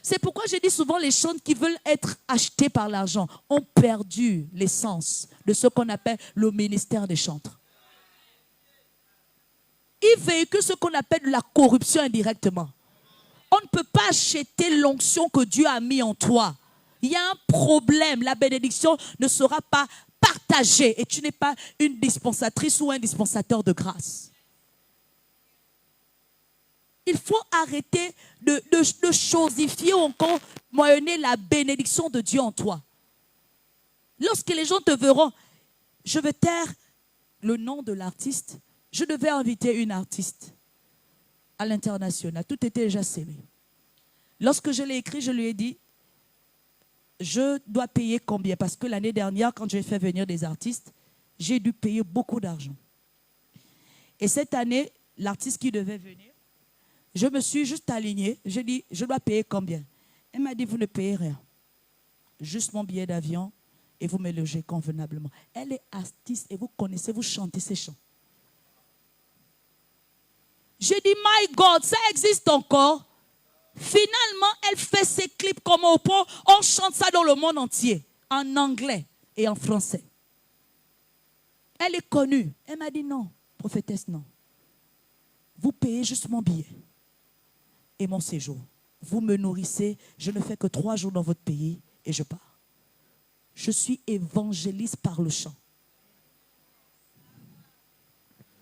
C'est pourquoi je dis souvent les chants qui veulent être achetés par l'argent ont perdu l'essence de ce qu'on appelle le ministère des chantres. Ils véhiculent ce qu'on appelle la corruption indirectement. On ne peut pas acheter l'onction que Dieu a mis en toi. Il y a un problème. La bénédiction ne sera pas partagée et tu n'es pas une dispensatrice ou un dispensateur de grâce. Il faut arrêter de chosifier ou encore moyenner la bénédiction de Dieu en toi. Lorsque les gens te verront, je vais taire le nom de l'artiste. Je devais inviter une artiste à l'international. Tout était déjà scellé. Lorsque je l'ai écrit, je lui ai dit, je dois payer combien? Parce que l'année dernière, quand j'ai fait venir des artistes, j'ai dû payer beaucoup d'argent. Et cette année, l'artiste qui devait venir, je me suis juste alignée. J'ai dit, je dois payer combien? Elle m'a dit, vous ne payez rien. Juste mon billet d'avion et vous me logez convenablement. Elle est artiste et vous connaissez, vous chantez ses chants. J'ai dit, my God, ça existe encore? Finalement, elle fait ses clips comme au pot. On chante ça dans le monde entier, en anglais et en français. Elle est connue. Elle m'a dit non, prophétesse, non. Vous payez juste mon billet et mon séjour. Vous me nourrissez. Je ne fais que 3 jours dans votre pays et je pars. Je suis évangéliste par le chant.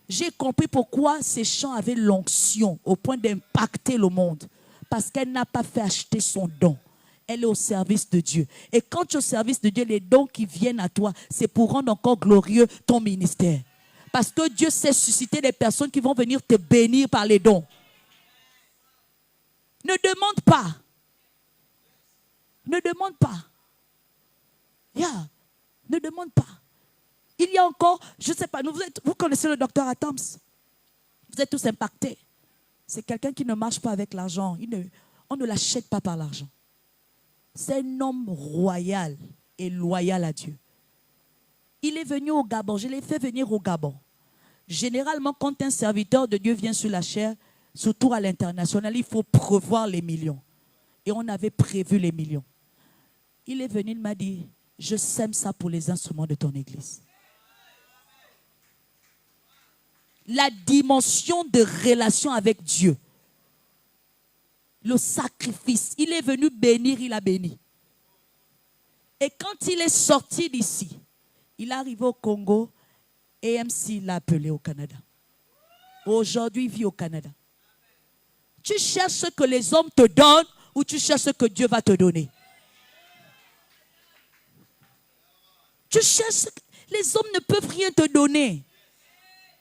J'ai compris pourquoi ces chants avaient l'onction au point d'impacter le monde. Parce qu'elle n'a pas fait acheter son don. Elle est au service de Dieu. Et quand tu es au service de Dieu, les dons qui viennent à toi, c'est pour rendre encore glorieux ton ministère. Parce que Dieu sait susciter des personnes qui vont venir te bénir par les dons. Ne demande pas. Ne demande pas. Yeah. Ne demande pas. Il y a encore, je ne sais pas, vous connaissez le docteur Adams. Vous êtes tous impactés. C'est quelqu'un qui ne marche pas avec l'argent. On ne l'achète pas par l'argent. C'est un homme royal et loyal à Dieu. Il est venu au Gabon. Je l'ai fait venir au Gabon. Généralement, quand un serviteur de Dieu vient sur la chair, surtout à l'international, il faut prévoir les millions. Et on avait prévu les millions. Il est venu, il m'a dit, je sème ça pour les instruments de ton église. La dimension de relation avec Dieu. Le sacrifice. Il est venu bénir, il a béni. Et quand il est sorti d'ici, il est arrivé au Congo, AMC l'a appelé au Canada. Aujourd'hui, il vit au Canada. Tu cherches ce que les hommes te donnent ou tu cherches ce que Dieu va te donner? Tu cherches, les hommes ne peuvent rien te donner.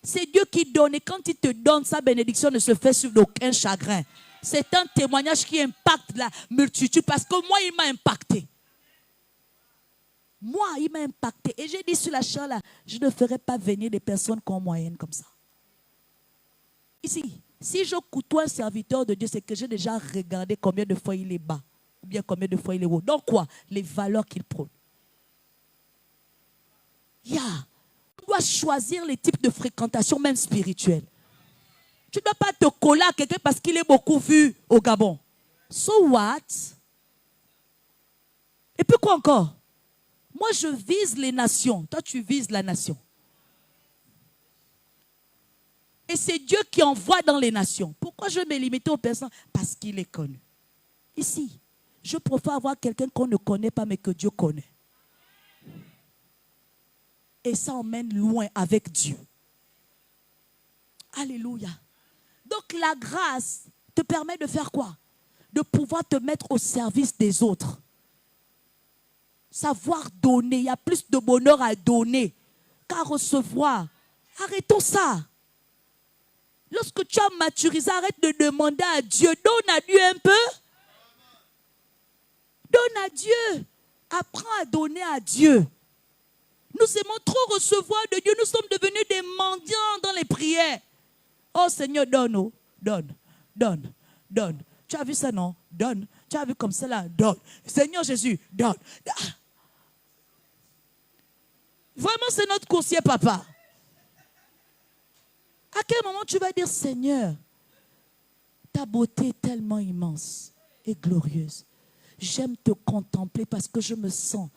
C'est Dieu qui donne. Et quand il te donne, sa bénédiction ne se fait sur aucun chagrin. C'est un témoignage qui impacte la multitude. Parce que moi, il m'a impacté. Moi, il m'a impacté. Et j'ai dit sur la chair là, je ne ferai pas venir des personnes qui ont moyenne comme ça. Ici, si je côtoie un serviteur de Dieu, c'est que j'ai déjà regardé combien de fois il est bas. Ou bien combien de fois il est haut. Donc quoi? Les valeurs qu'il prône. Tu dois choisir les types de fréquentation, même spirituelle. Tu ne dois pas te coller à quelqu'un parce qu'il est beaucoup vu au Gabon. So what? Et puis quoi encore? Moi, je vise les nations. Toi, tu vises la nation. Et c'est Dieu qui envoie dans les nations. Pourquoi je me limite aux personnes? Parce qu'il est connu. Ici, je préfère avoir quelqu'un qu'on ne connaît pas, mais que Dieu connaît. Et ça emmène loin avec Dieu. Alléluia. Donc la grâce te permet de faire quoi? De pouvoir te mettre au service des autres. Savoir donner. Il y a plus de bonheur à donner qu'à recevoir. Arrêtons ça. Lorsque tu as maturisé, arrête de demander à Dieu. Donne à Dieu un peu. Donne à Dieu. Apprends à donner à Dieu. Nous aimons trop recevoir de Dieu. Nous sommes devenus des mendiants dans les prières. Oh Seigneur, donne, oh, donne, donne, donne. Tu as vu ça, non? Donne. Tu as vu comme ça là? Donne. Seigneur Jésus, donne. Vraiment, c'est notre coursier, papa. À quel moment tu vas dire, Seigneur, ta beauté est tellement immense et glorieuse. J'aime te contempler parce que je me sens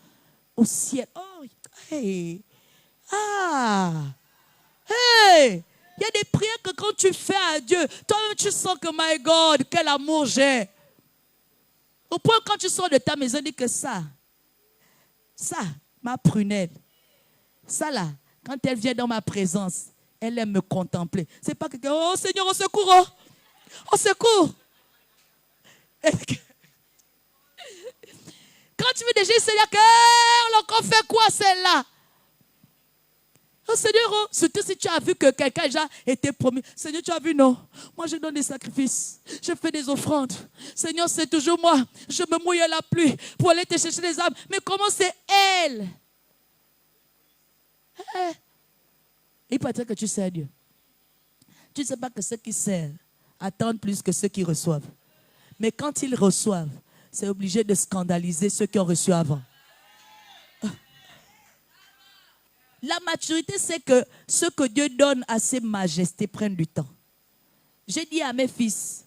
au ciel. Oh, hey. Ah. Hey. Il y a des prières que quand tu fais à Dieu, toi-même tu sens que, my God, quel amour j'ai. Au point quand tu sors de ta maison, dis que ça, ma prunelle, ça là, quand elle vient dans ma présence, elle aime me contempler. C'est pas quelqu'un, oh Seigneur, au secours, oh, au secours. Quand tu veux déjà, Seigneur, on a encore fait quoi celle-là? Oh Seigneur, oh, surtout si tu as vu que quelqu'un a déjà été promis. Seigneur, tu as vu, non? Moi, je donne des sacrifices. Je fais des offrandes. Seigneur, c'est toujours moi. Je me mouille à la pluie pour aller te chercher les âmes. Mais comment c'est elle? Il peut être que tu sers Dieu. Tu ne sais pas que ceux qui servent attendent plus que ceux qui reçoivent. Mais quand ils reçoivent, c'est obligé de scandaliser ceux qui ont reçu avant. La maturité, c'est que ce que Dieu donne à ses majestés prenne du temps. J'ai dit à mes fils,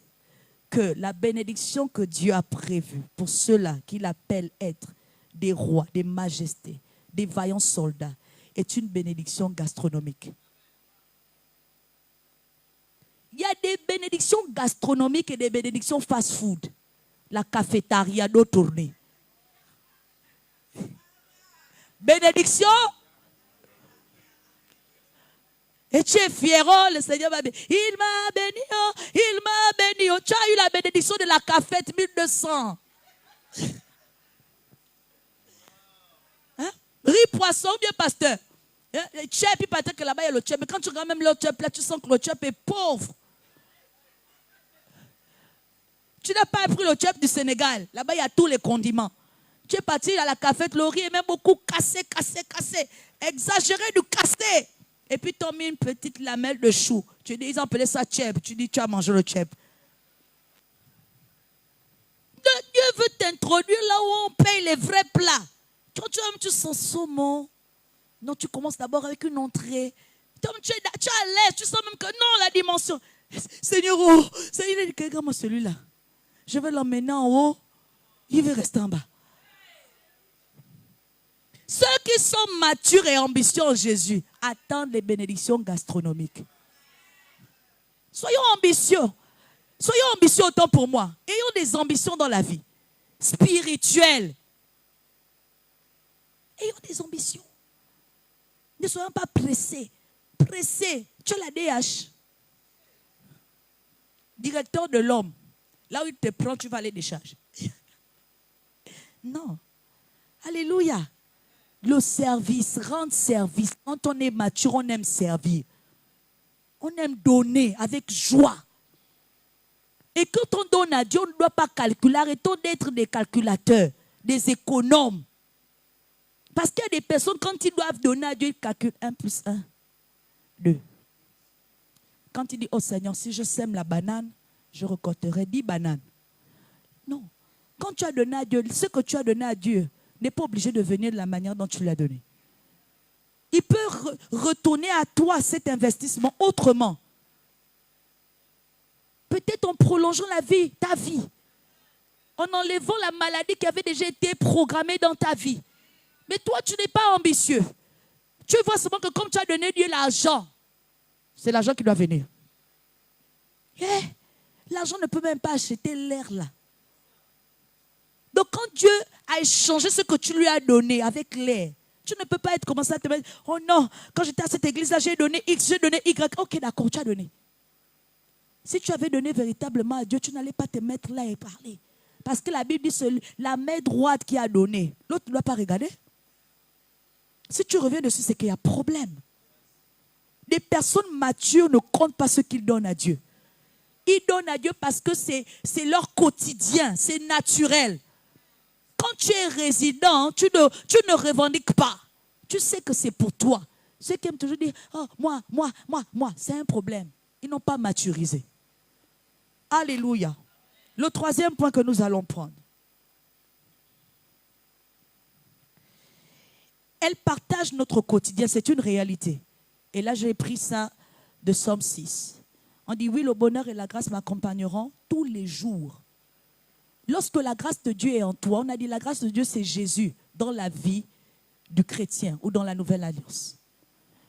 que la bénédiction que Dieu a prévue pour ceux-là qu'il appelle être des rois, des majestés, des vaillants soldats, est une bénédiction gastronomique. Il y a des bénédictions gastronomiques et des bénédictions fast-food. La cafétéria d'eau tournée. Bénédiction. Et tu es fier, oh, le Seigneur m'a béni. Il m'a béni, oh, il m'a béni. Oh. Tu as eu la bénédiction de la cafette 1200. Hein? Riz, poisson, bien pasteur. Hein? Le tchèp, il paraît que là-bas il y a le tchèp. Mais quand tu regardes même le tchèp, là, tu sens que le tchèp est pauvre. Tu n'as pas pris le tchèp du Sénégal. Là-bas, il y a tous les condiments. Tu es parti à la cafette, le riz est même beaucoup cassé. Exagéré du cassé. Et puis, tu as mis une petite lamelle de chou. Tu dis, ils appelaient ça tchèp. Tu dis, tu as mangé le tchèp. Dieu veut t'introduire là où on paye les vrais plats. Quand tu sens saumon, non, tu commences d'abord avec une entrée. Tu es à l'aise, tu sens même que non, la dimension. Seigneur, oh, Seigneur, regarde-moi celui-là. Je vais l'emmener en haut, il veut rester en bas. Ceux qui sont matures et ambitieux en Jésus attendent les bénédictions gastronomiques. Soyons ambitieux. Soyons ambitieux autant pour moi. Ayons des ambitions dans la vie. Spirituelles. Ayons des ambitions. Ne soyons pas pressés. Pressés. Tu as la DH. Directeur de l'homme. Là où il te prend, tu vas aller décharger. Non. Alléluia. Le service, rendre service. Quand on est mature, on aime servir. On aime donner avec joie. Et quand on donne à Dieu, on ne doit pas calculer. Arrêtons d'être des calculateurs, des économes. Parce qu'il y a des personnes, quand ils doivent donner à Dieu, ils calculent 1 plus 1, 2. Quand il dit, oh Seigneur, si je sème la banane, je récolterai 10 bananes. Non. Quand tu as donné à Dieu, ce que tu as donné à Dieu n'est pas obligé de venir de la manière dont tu l'as donné. Il peut retourner à toi cet investissement autrement. Peut-être en prolongeant la vie, ta vie. En enlevant la maladie qui avait déjà été programmée dans ta vie. Mais toi, tu n'es pas ambitieux. Tu vois seulement que comme tu as donné Dieu l'argent, c'est l'argent qui doit venir. Yeah. L'argent ne peut même pas acheter l'air là. Donc quand Dieu a échangé ce que tu lui as donné avec l'air, tu ne peux pas être commencé à te mettre, oh non, quand j'étais à cette église-là, j'ai donné X, j'ai donné Y. Ok, d'accord, tu as donné. Si tu avais donné véritablement à Dieu, tu n'allais pas te mettre là et parler. Parce que la Bible dit, la main droite qui a donné, l'autre ne doit pas regarder. Si tu reviens dessus, c'est qu'il y a problème. Des personnes matures ne comptent pas ce qu'ils donnent à Dieu. Ils donnent à Dieu parce que c'est leur quotidien, c'est naturel. Quand tu es résident, tu ne revendiques pas. Tu sais que c'est pour toi. Ceux qui aiment toujours dire, oh, moi, c'est un problème. Ils n'ont pas maturisé. Alléluia. Le troisième point que nous allons prendre. Elle partage notre quotidien, c'est une réalité. Et là, j'ai pris ça de Somme 6. On dit, oui, le bonheur et la grâce m'accompagneront tous les jours. Lorsque la grâce de Dieu est en toi, on a dit la grâce de Dieu, c'est Jésus dans la vie du chrétien ou dans la nouvelle alliance.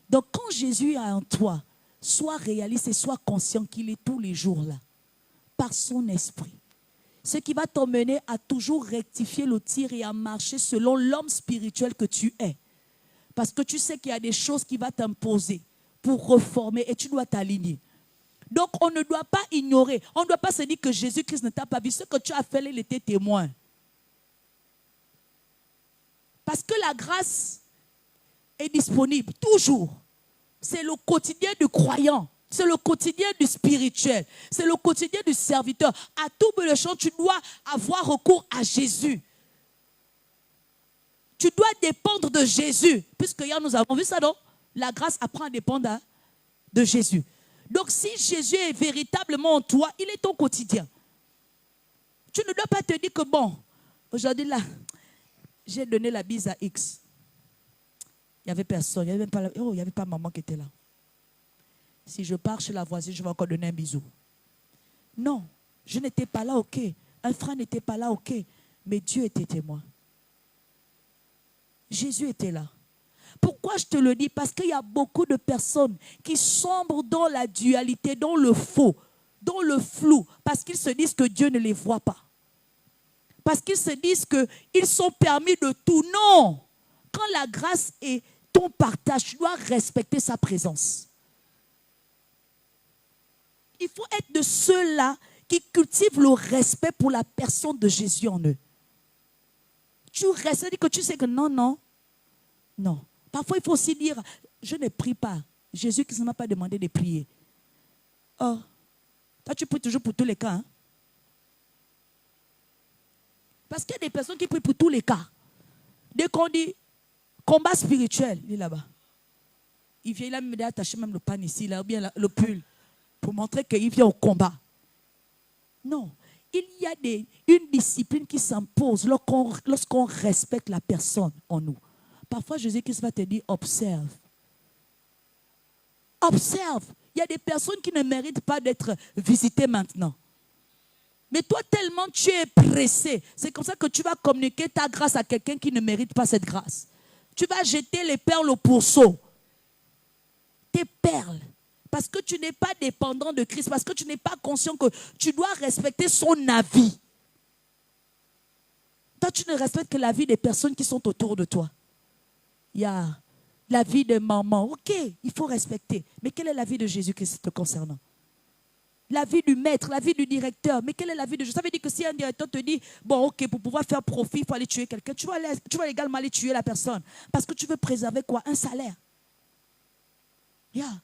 Donc, quand Jésus est en toi, sois réaliste et sois conscient qu'il est tous les jours là, par son esprit. Ce qui va t'emmener à toujours rectifier le tir et à marcher selon l'homme spirituel que tu es. Parce que tu sais qu'il y a des choses qui vont t'imposer pour reformer et tu dois t'aligner. Donc, on ne doit pas ignorer. On ne doit pas se dire que Jésus-Christ ne t'a pas vu. Ce que tu as fait, il était témoin. Parce que la grâce est disponible toujours. C'est le quotidien du croyant. C'est le quotidien du spirituel. C'est le quotidien du serviteur. À tout bout de champ, tu dois avoir recours à Jésus. Tu dois dépendre de Jésus. Puisque hier, nous avons vu ça, non? La grâce apprend à dépendre de Jésus. Donc, si Jésus est véritablement en toi, il est ton quotidien. Tu ne dois pas te dire que, bon, aujourd'hui, là, j'ai donné la bise à X. Il n'y avait personne. Il n'y avait pas maman qui était là. Si je pars chez la voisine, je vais encore donner un bisou. Non. Je n'étais pas là, ok. Un frère n'était pas là, ok. Mais Dieu était témoin. Jésus était là. Pourquoi je te le dis? Parce qu'il y a beaucoup de personnes qui sombrent dans la dualité, dans le faux, dans le flou, parce qu'ils se disent que Dieu ne les voit pas. Parce qu'ils se disent qu'ils sont permis de tout. Non! Quand la grâce est ton partage, tu dois respecter sa présence. Il faut être de ceux-là qui cultivent le respect pour la personne de Jésus en eux. Tu restes, que tu sais que non, non, non. Parfois, il faut aussi dire, je ne prie pas. Jésus qui ne m'a pas demandé de prier. Oh, toi, tu pries toujours pour tous les cas. Hein? Parce qu'il y a des personnes qui prient pour tous les cas. Dès qu'on dit combat spirituel, il est là-bas. Il vient, il a même attaché même le pan ici, là, ou bien le pull, pour montrer qu'il vient au combat. Non. Il y a une discipline qui s'impose lorsqu'on respecte la personne en nous. Parfois, Jésus-Christ va te dire, observe. Observe. Il y a des personnes qui ne méritent pas d'être visitées maintenant. Mais toi, tellement tu es pressé. C'est comme ça que tu vas communiquer ta grâce à quelqu'un qui ne mérite pas cette grâce. Tu vas jeter les perles au pourceau. Tes perles. Parce que tu n'es pas dépendant de Christ. Parce que tu n'es pas conscient que tu dois respecter son avis. Toi, tu ne respectes que la vie des personnes qui sont autour de toi. Il y a la vie de maman. Ok, il faut respecter. Mais quelle est la vie de Jésus-Christ te concernant? La vie du maître, la vie du directeur. Mais quelle est la vie de Jésus? Ça veut dire que si un directeur te dit, bon, ok, pour pouvoir faire profit, il faut aller tuer quelqu'un. Tu vas également aller tuer la personne. Parce que tu veux préserver quoi? Un salaire. Yeah.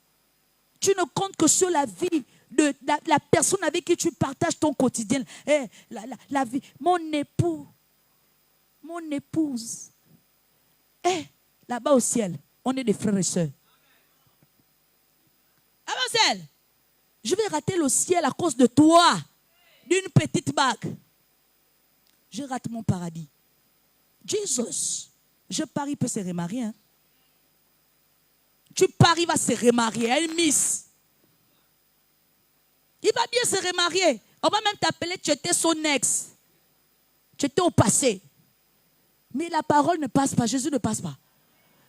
Tu ne comptes que sur la vie de la personne avec qui tu partages ton quotidien. Hey, la vie. Mon époux, mon épouse. Hey, là-bas au ciel, on est des frères et sœurs. Là-bas au ciel, je vais rater le ciel à cause de toi, d'une petite bague. Je rate mon paradis. Jesus, je parie, il peut se remarier. Hein? Tu paries, il va se remarier. Elle miss. Il va bien se remarier. On va même t'appeler, tu étais son ex. Tu étais au passé. Mais la parole ne passe pas, Jésus ne passe pas.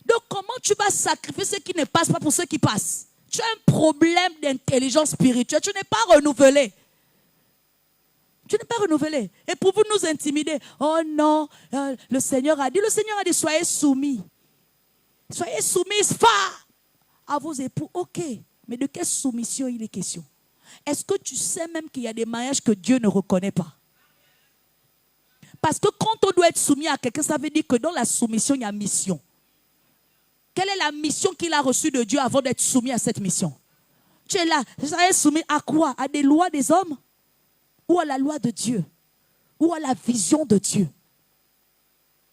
Donc comment tu vas sacrifier ceux qui ne passent pas pour ceux qui passent? Tu as un problème d'intelligence spirituelle. Tu n'es pas renouvelé. Tu n'es pas renouvelé. Et pour vous nous intimider, oh non, le Seigneur a dit, soyez soumis. Soyez soumis à vos époux. Ok, mais de quelle soumission il est question? Est-ce que tu sais même qu'il y a des mariages que Dieu ne reconnaît pas? Parce que quand on doit être soumis à quelqu'un, ça veut dire que dans la soumission, il y a mission. Quelle est la mission qu'il a reçue de Dieu avant d'être soumis à cette mission? Tu es là, tu es soumis à quoi? À des lois des hommes? Ou à la loi de Dieu? Ou à la vision de Dieu?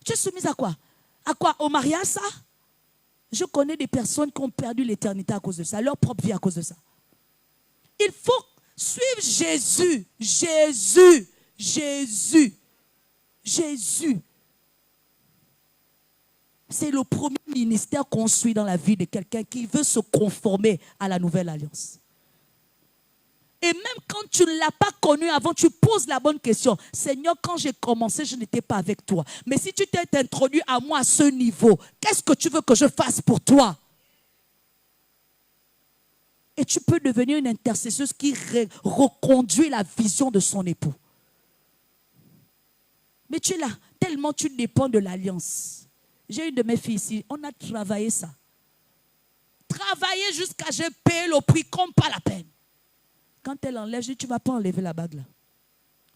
Tu es soumis à quoi? À quoi? Au mariage, ça? Je connais des personnes qui ont perdu l'éternité à cause de ça, leur propre vie à cause de ça. Il faut suivre Jésus. Jésus. Jésus. Jésus. C'est le premier ministère construit dans la vie de quelqu'un qui veut se conformer à la nouvelle alliance. Et même quand tu ne l'as pas connu avant, tu poses la bonne question. Seigneur, quand j'ai commencé, je n'étais pas avec toi. Mais si tu t'es introduit à moi à ce niveau, qu'est-ce que tu veux que je fasse pour toi? Et tu peux devenir une intercesseuse qui reconduit la vision de son époux. Mais tu es là, tellement tu dépends de l'alliance. J'ai une de mes filles ici, on a travaillé ça. Travaillé jusqu'à j'ai payé le prix comme pas la peine. Quand elle enlève, je dis, tu ne vas pas enlever la bague là.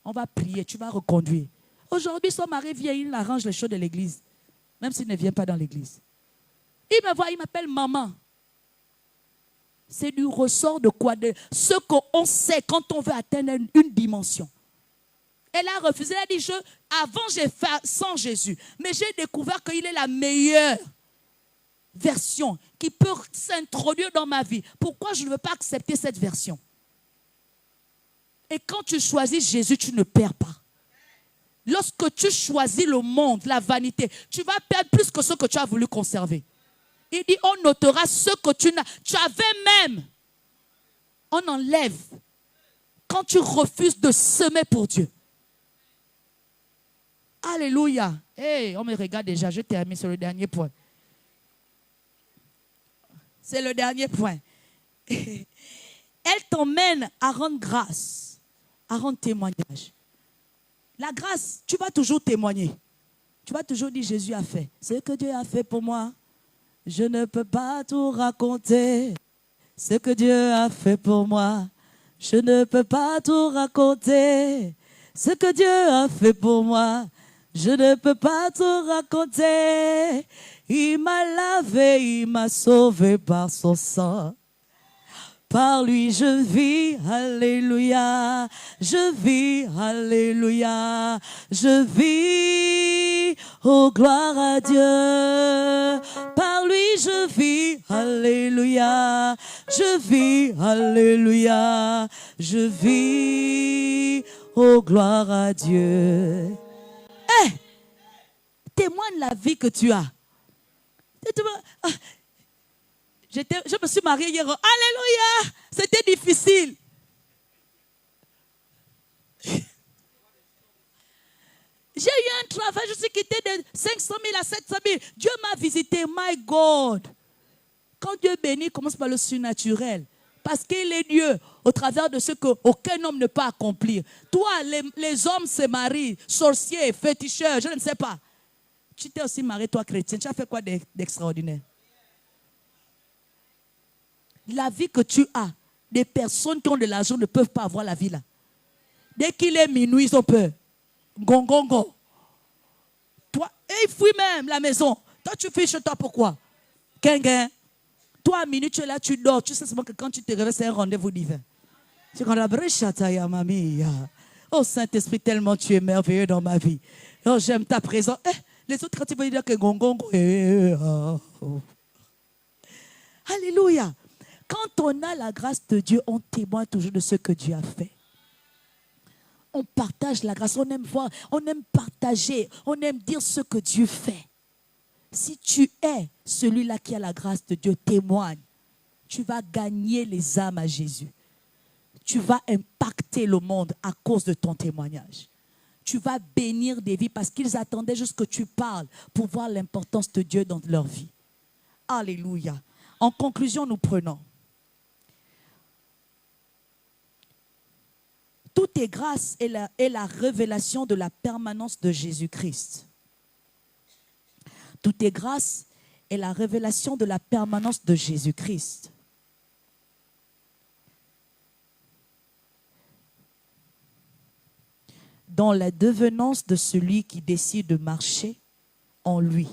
On va prier, tu vas reconduire. Aujourd'hui, son mari vient, il arrange les choses de l'église. Même s'il ne vient pas dans l'église. Il me voit, il m'appelle maman. C'est du ressort de quoi? De ce qu'on sait quand on veut atteindre une dimension. Elle a refusé, elle a dit, avant j'ai fait sans Jésus, mais j'ai découvert qu'il est la meilleure version qui peut s'introduire dans ma vie. Pourquoi je ne veux pas accepter cette version? Et quand tu choisis Jésus, tu ne perds pas. Lorsque tu choisis le monde, la vanité, tu vas perdre plus que ce que tu as voulu conserver. Il dit, on notera ce que tu n'as. Tu avais même. On enlève. quand tu refuses de semer pour Dieu. Alléluia. Hey, on me regarde déjà, je termine sur le dernier point. C'est le dernier point. Elle t'emmène à rendre grâce, à rendre témoignage. La grâce, tu vas toujours témoigner. Tu vas toujours dire Jésus a fait. Ce que Dieu a fait pour moi, je ne peux pas tout raconter. Ce que Dieu a fait pour moi, je ne peux pas tout raconter. Ce que Dieu a fait pour moi, je ne peux pas tout raconter. Il m'a lavé, il m'a sauvé par son sang. Par lui je vis, alléluia, je vis, alléluia, je vis, oh gloire à Dieu. Par lui je vis, alléluia, je vis, alléluia, je vis, oh gloire à Dieu. Hey, témoigne la vie que tu as. Je me suis mariée hier. Alléluia! C'était difficile. J'ai eu un travail, je suis quitté de 500 000 à 700 000. Dieu m'a visité, my God. Quand Dieu bénit, commence par le surnaturel. Parce qu'il est Dieu, au travers de ce qu'aucun homme ne peut accomplir. Toi, les hommes se marient, sorciers, féticheurs, je ne sais pas. Tu t'es aussi marié, toi, chrétien. Tu as fait quoi d'extraordinaire? La vie que tu as, des personnes qui ont de l'argent ne peuvent pas avoir la vie là. Dès qu'il est minuit, ils ont peur. Gongongo. Toi, et ils fuient même la maison. Toi, tu fais chez toi pourquoi? Kengen. Toi, à minuit, tu es là, tu dors. Tu sais seulement que quand tu te réveilles, c'est un rendez-vous divin. C'est quand la brèche-chata, mamie. Oh Saint-Esprit, tellement tu es merveilleux dans ma vie. Oh, j'aime ta présence. Les autres, quand ils vont dire que gongongo. Alléluia. Quand on a la grâce de Dieu, on témoigne toujours de ce que Dieu a fait. On partage la grâce, on aime voir, on aime partager, on aime dire ce que Dieu fait. Si tu es celui-là qui a la grâce de Dieu, témoigne. Tu vas gagner les âmes à Jésus. Tu vas impacter le monde à cause de ton témoignage. Tu vas bénir des vies parce qu'ils attendaient juste que tu parles pour voir l'importance de Dieu dans leur vie. Alléluia. En conclusion, nous prenons. Tout est grâce et la révélation de la permanence de Jésus-Christ. Tout est grâce et la révélation de la permanence de Jésus-Christ. Dans la devenance de celui qui décide de marcher en lui.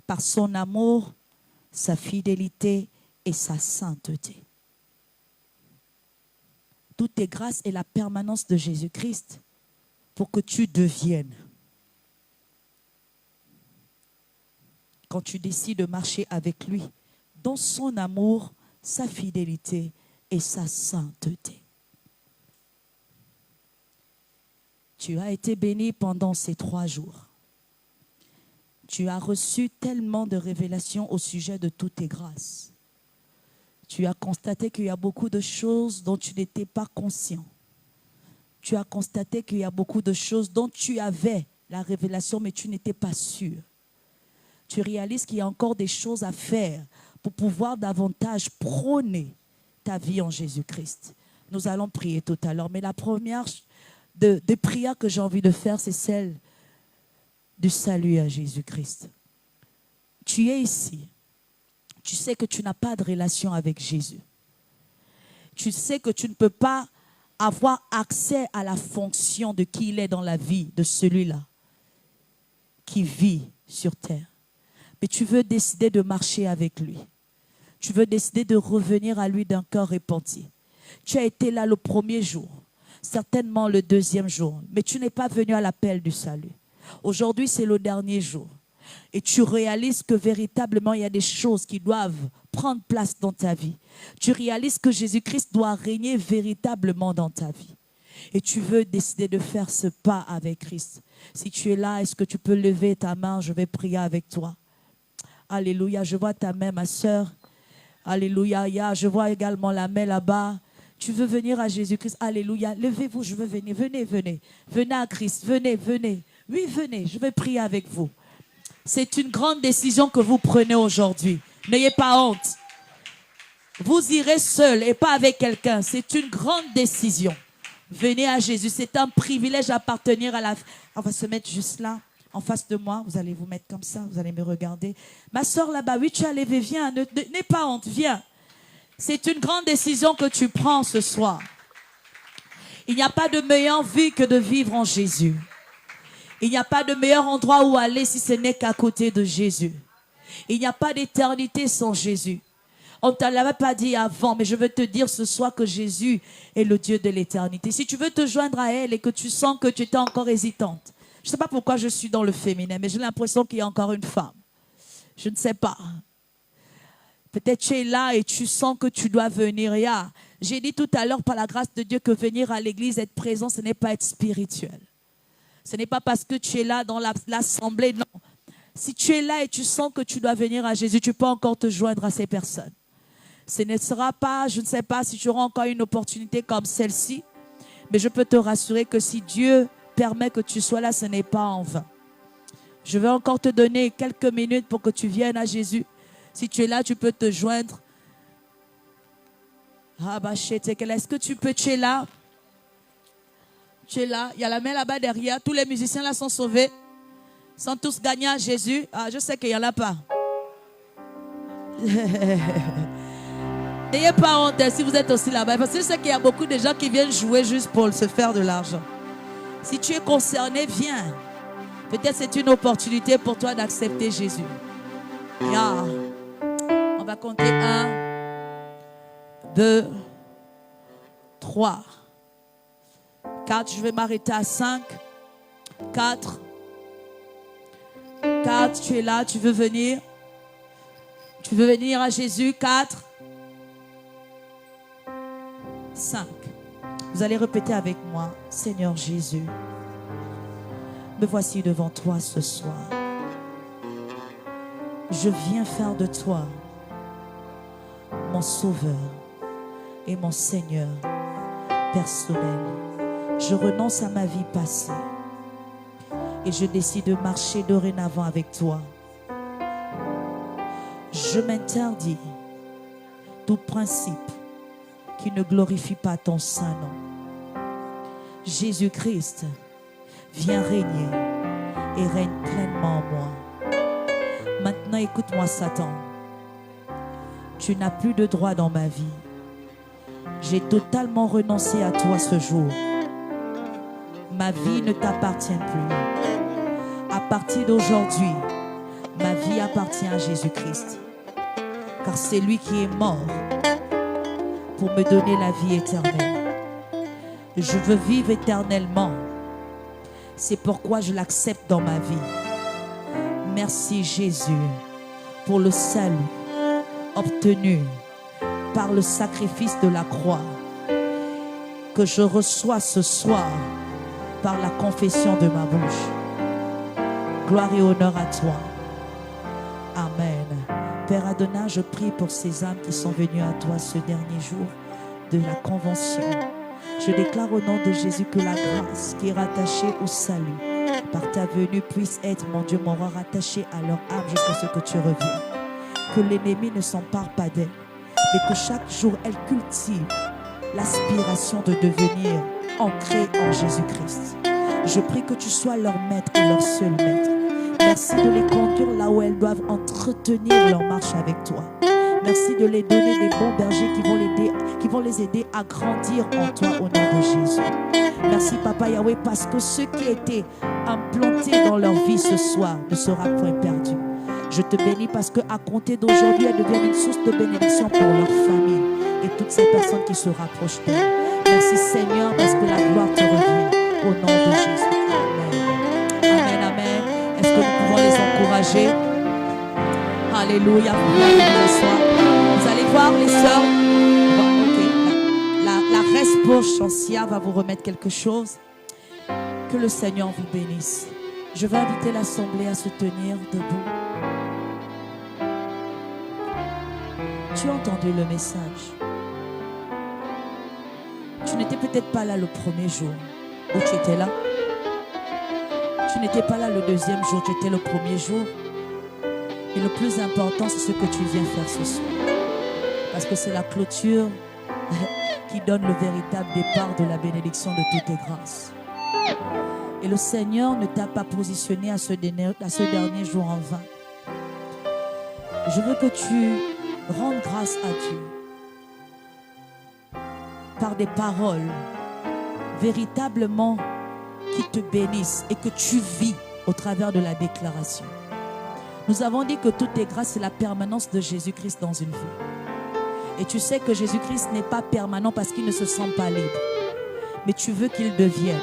Par son amour, sa fidélité et sa sainteté. Tout est grâce et la permanence de Jésus-Christ pour que tu deviennes. Quand tu décides de marcher avec lui, dans son amour, sa fidélité et sa sainteté. Tu as été béni pendant ces 3 jours. Tu as reçu tellement de révélations au sujet de toutes tes grâces. Tu as constaté qu'il y a beaucoup de choses dont tu n'étais pas conscient. Tu as constaté qu'il y a beaucoup de choses dont tu avais la révélation, mais tu n'étais pas sûr. Tu réalises qu'il y a encore des choses à faire pour pouvoir davantage prôner ta vie en Jésus-Christ. Nous allons prier tout à l'heure, mais la première des prières que j'ai envie de faire, c'est celle du salut à Jésus-Christ. Tu es ici. Tu sais que tu n'as pas de relation avec Jésus. Tu sais que tu ne peux pas avoir accès à la fonction de qui il est dans la vie de celui-là qui vit sur terre. Mais tu veux décider de marcher avec lui. Tu veux décider de revenir à lui d'un cœur repenti. Tu as été là le premier jour, certainement le deuxième jour, mais tu n'es pas venu à l'appel du salut. Aujourd'hui, c'est le dernier jour. Et tu réalises que véritablement, il y a des choses qui doivent prendre place dans ta vie. Tu réalises que Jésus-Christ doit régner véritablement dans ta vie. Et tu veux décider de faire ce pas avec Christ. Si tu es là, est-ce que tu peux lever ta main? Je vais prier avec toi. Alléluia. Je vois ta main, ma sœur. Alléluia. Je vois également la main là-bas. Tu veux venir à Jésus-Christ. Alléluia. Levez-vous, je veux venir. Venez. Venez à Christ. Venez. Oui, venez. Je vais prier avec vous. C'est une grande décision que vous prenez aujourd'hui. N'ayez pas honte. Vous irez seul et pas avec quelqu'un. C'est une grande décision. Venez à Jésus. C'est un privilège d'appartenir à la... On va se mettre juste là, en face de moi. Vous allez vous mettre comme ça. Vous allez me regarder. Ma soeur là-bas, oui, tu as levé. Viens. N'aie pas honte. Viens. C'est une grande décision que tu prends ce soir. Il n'y a pas de meilleure vie que de vivre en Jésus. Il n'y a pas de meilleur endroit où aller si ce n'est qu'à côté de Jésus. Il n'y a pas d'éternité sans Jésus. On ne te l'avait pas dit avant, mais je veux te dire ce soir que Jésus est le Dieu de l'éternité. Si tu veux te joindre à elle et que tu sens que tu étais encore hésitante, je ne sais pas pourquoi je suis dans le féminin, mais j'ai l'impression qu'il y a encore une femme. Je ne sais pas. Peut-être tu es là et tu sens que tu dois venir. J'ai dit tout à l'heure par la grâce de Dieu que venir à l'église, être présent, ce n'est pas être spirituel. Ce n'est pas parce que tu es là dans l'assemblée, non. Si tu es là et tu sens que tu dois venir à Jésus, tu peux encore te joindre à ces personnes. Ce ne sera pas, je ne sais pas si tu auras encore une opportunité comme celle-ci, mais je peux te rassurer que si Dieu permet que tu sois là, ce n'est pas en vain. Je vais encore te donner quelques minutes pour que tu viennes à Jésus. Si tu es là, tu peux te joindre. Est-ce que tu es là? Tu es là. Il y a la main là-bas derrière. Tous les musiciens là sont sauvés. Ils sont tous gagnés à Jésus. Je sais qu'il n'y en a pas. N'ayez pas honte si vous êtes aussi là-bas. Parce que je sais qu'il y a beaucoup de gens qui viennent jouer juste pour se faire de l'argent. Si tu es concerné, viens. Peut-être c'est une opportunité pour toi d'accepter Jésus. On va compter 1, 2, 3, 4. Je vais m'arrêter à 5, 4. 4, tu es là, tu veux venir. Tu veux venir à Jésus. 4, 5. Vous allez répéter avec moi. Seigneur Jésus, me voici devant toi ce soir. Je viens faire de toi mon sauveur et mon Seigneur personnel. Je renonce à ma vie passée et je décide de marcher dorénavant avec toi. Je m'interdis tout principe qui ne glorifie pas ton saint nom. Jésus-Christ, viens régner et règne pleinement en moi. Maintenant, écoute-moi, Satan. Tu n'as plus de droit dans ma vie. J'ai totalement renoncé à toi ce jour. Ma vie ne t'appartient plus. À partir d'aujourd'hui, ma vie appartient à Jésus-Christ. Car c'est lui qui est mort pour me donner la vie éternelle. Je veux vivre éternellement. C'est pourquoi je l'accepte dans ma vie. Merci Jésus pour le salut obtenu par le sacrifice de la croix que je reçois ce soir par la confession de ma bouche. Gloire et honneur à toi. Amen. Père Adonai, je prie pour ces âmes qui sont venues à toi ce dernier jour de la convention. Je déclare au nom de Jésus que la grâce qui est rattachée au salut par ta venue puisse être, mon Dieu, mon roi, rattaché à leur âme jusqu'à ce que tu reviennes. Que l'ennemi ne s'empare pas d'elle, mais que chaque jour elle cultive l'aspiration de devenir ancrée en Jésus-Christ. Je prie que tu sois leur maître et leur seul maître. Merci de les conduire là où elles doivent entretenir leur marche avec toi. Merci de les donner des bons bergers qui vont les aider à grandir en toi au nom de Jésus. Merci Papa Yahweh, parce que ce qui a été implanté dans leur vie ce soir ne sera point perdu. Je te bénis parce qu'à compter d'aujourd'hui, elles deviennent une source de bénédiction pour leur famille et toutes ces personnes qui se rapprochent d'elles. Merci Seigneur, parce que la gloire te revient au nom de Jésus. Amen. Amen, amen. Est-ce que nous pouvons les encourager? Alléluia. Vous allez voir les sœurs. La responsancia va vous remettre quelque chose. Que le Seigneur vous bénisse. Je vais inviter l'assemblée à se tenir debout. tu as entendu le message? Tu n'étais peut-être pas là le premier jour où tu étais là. Tu n'étais pas là le deuxième jour, tu étais le premier jour. Et le plus important, c'est ce que tu viens faire ce soir. Parce que c'est la clôture qui donne le véritable départ de la bénédiction de toutes tes grâces. Et le Seigneur ne t'a pas positionné à ce dernier jour en vain. Je veux que tu rendes grâce à Dieu par des paroles véritablement qui te bénissent et que tu vis au travers de la déclaration. Nous avons dit que toutes tes grâces, c'est la permanence de Jésus-Christ dans une vie. Et tu sais que Jésus-Christ n'est pas permanent parce qu'il ne se sent pas libre. Mais tu veux qu'il devienne.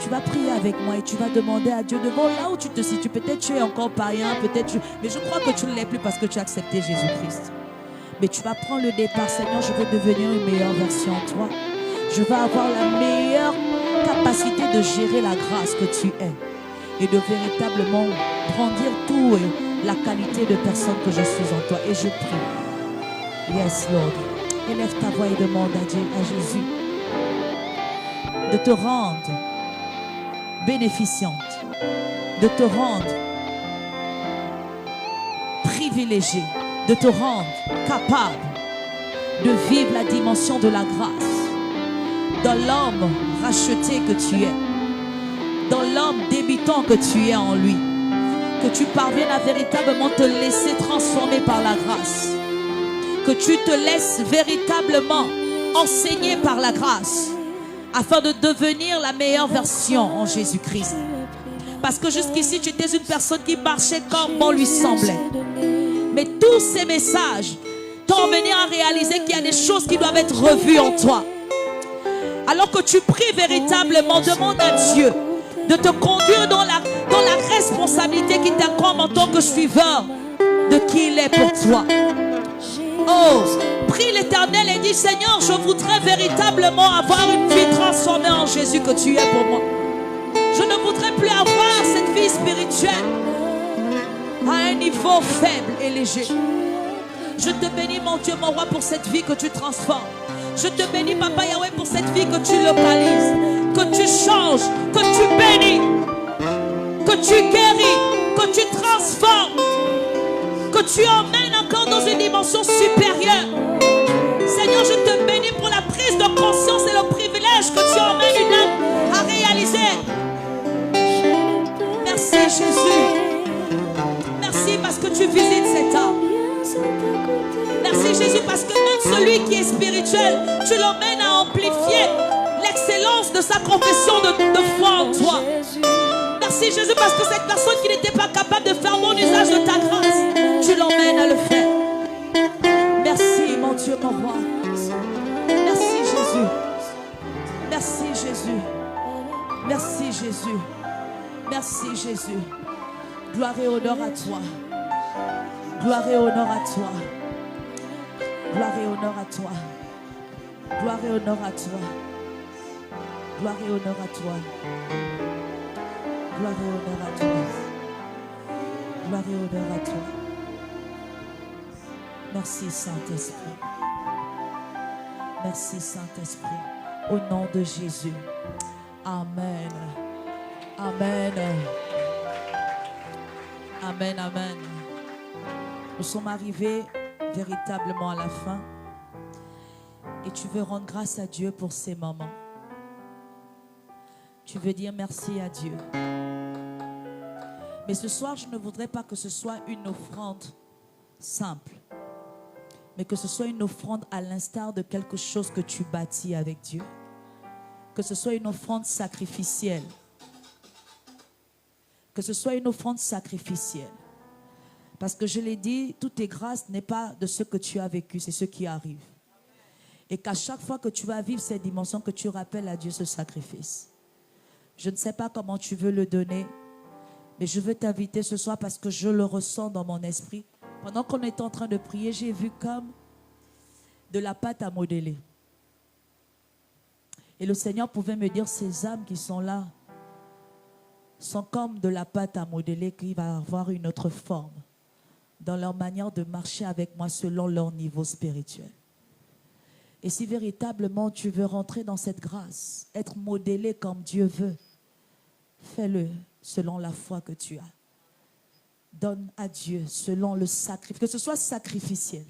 Tu vas prier avec moi et tu vas demander à Dieu de voir là où tu te situes. Peut-être tu es encore païen, peut-être tu... Mais je crois que tu ne l'es plus parce que tu as accepté Jésus-Christ. Mais tu vas prendre le départ. Seigneur, je veux devenir une meilleure version en toi. Je veux avoir la meilleure capacité de gérer la grâce que tu es. Et de véritablement grandir tout la qualité de personne que je suis en toi. Et je prie. Yes, Lord. Élève ta voix et demande à Dieu, à Jésus, de te rendre bénéficiante, de te rendre privilégiée, de te rendre capable de vivre la dimension de la grâce dans l'homme racheté que tu es, dans l'homme débutant que tu es en lui, que tu parviennes à véritablement te laisser transformer par la grâce, que tu te laisses véritablement enseigner par la grâce, afin de devenir la meilleure version en Jésus-Christ. Parce que jusqu'ici, tu étais une personne qui marchait comme bon lui semblait. Mais tous ces messages t'ont amené à réaliser qu'il y a des choses qui doivent être revues en toi. Alors que tu pries véritablement, demande à Dieu de te conduire dans la responsabilité qui t'incombe en tant que suiveur de qui il est pour toi. Oh, prie l'Éternel et dis, Seigneur, je voudrais véritablement avoir une vie transformée en Jésus que tu es pour moi. Je ne voudrais plus avoir cette vie spirituelle à un niveau faible et léger. Je te bénis, mon Dieu, mon roi, pour cette vie que tu transformes. Je te bénis, Papa Yahweh, pour cette vie que tu localises, que tu changes, que tu bénis, que tu guéris, que tu transformes, que tu emmènes encore dans une dimension supérieure. Seigneur, je te bénis pour la prise de conscience et le privilège que tu emmènes une âme à réaliser. Merci Jésus. Merci parce que tu visites cette âme. Merci Jésus parce que même celui qui est spirituel, tu l'emmènes à amplifier l'excellence de sa confession de foi en toi. Merci Jésus parce que cette personne qui n'était pas capable de faire bon usage de ta grâce, tu l'emmènes à le faire. Merci mon Dieu, mon roi. Merci Jésus. Merci Jésus. Merci Jésus. Merci Jésus. Gloire et honneur à toi. Gloire et honneur à toi. Gloire et honneur à toi. Gloire et honneur à toi. Gloire et honneur à toi. Gloire et honneur à toi. Gloire et honneur à toi. Merci Saint-Esprit. Merci Saint-Esprit. Au nom de Jésus. Amen. Amen. Amen, amen. Nous sommes arrivés véritablement à la fin. Et tu veux rendre grâce à Dieu pour ces moments. Tu veux dire merci à Dieu. Mais ce soir, je ne voudrais pas que ce soit une offrande simple, mais que ce soit une offrande à l'instar de quelque chose que tu bâtis avec Dieu. Que ce soit une offrande sacrificielle. Que ce soit une offrande sacrificielle. Parce que je l'ai dit, toutes tes grâces n'est pas de ce que tu as vécu, c'est ce qui arrive. Et qu'à chaque fois que tu vas vivre cette dimension, que tu rappelles à Dieu ce sacrifice. Je ne sais pas comment tu veux le donner, mais je veux t'inviter ce soir parce que je le ressens dans mon esprit. Pendant qu'on était en train de prier, j'ai vu comme de la pâte à modeler. Et le Seigneur pouvait me dire, ces âmes qui sont là sont comme de la pâte à modeler qui va avoir une autre forme. dans leur manière de marcher avec moi selon leur niveau spirituel. Et si véritablement tu veux rentrer dans cette grâce, être modélé comme Dieu veut, fais-le selon la foi que tu as. Donne à Dieu selon le sacrifice, que ce soit sacrificiel.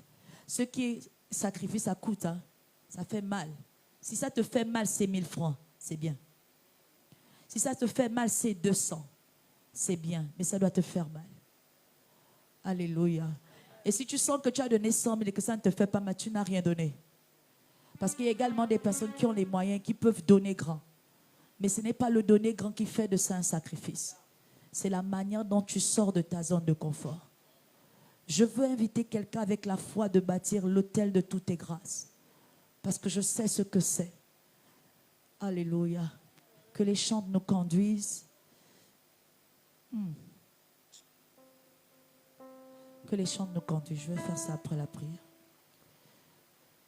Ce qui est sacrifice, ça coûte, hein? Ça fait mal. Si ça te fait mal, c'est 1000 francs, c'est bien. Si ça te fait mal, c'est 200, c'est bien, mais ça doit te faire mal. Alléluia. Et si tu sens que tu as donné 100 000 et que ça ne te fait pas mal, tu n'as rien donné. Parce qu'il y a également des personnes qui ont les moyens, qui peuvent donner grand. Mais ce n'est pas le donner grand qui fait de ça un sacrifice. C'est la manière dont tu sors de ta zone de confort. Je veux inviter quelqu'un avec la foi de bâtir l'autel de toutes tes grâces. Parce que je sais ce que c'est. Alléluia. Que les chants nous conduisent. Que les chants nous conduisent. Je vais faire ça après la prière.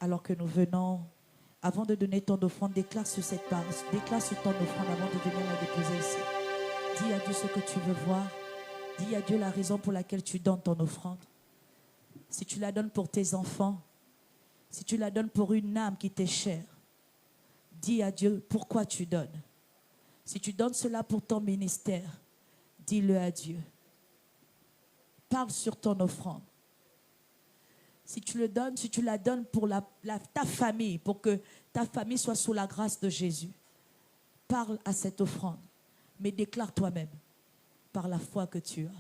Alors que nous venons, avant de donner ton offrande, déclare sur cette part, déclare sur ton offrande avant de venir la déposer ici. Dis à Dieu ce que tu veux voir. Dis à Dieu la raison pour laquelle tu donnes ton offrande. Si tu la donnes pour tes enfants, si tu la donnes pour une âme qui t'est chère, dis à Dieu pourquoi tu donnes. Si tu donnes cela pour ton ministère, dis-le à Dieu. Parle sur ton offrande. Si tu le donnes, si tu la donnes pour ta famille, pour que ta famille soit sous la grâce de Jésus, parle à cette offrande, mais déclare toi-même par la foi que tu as.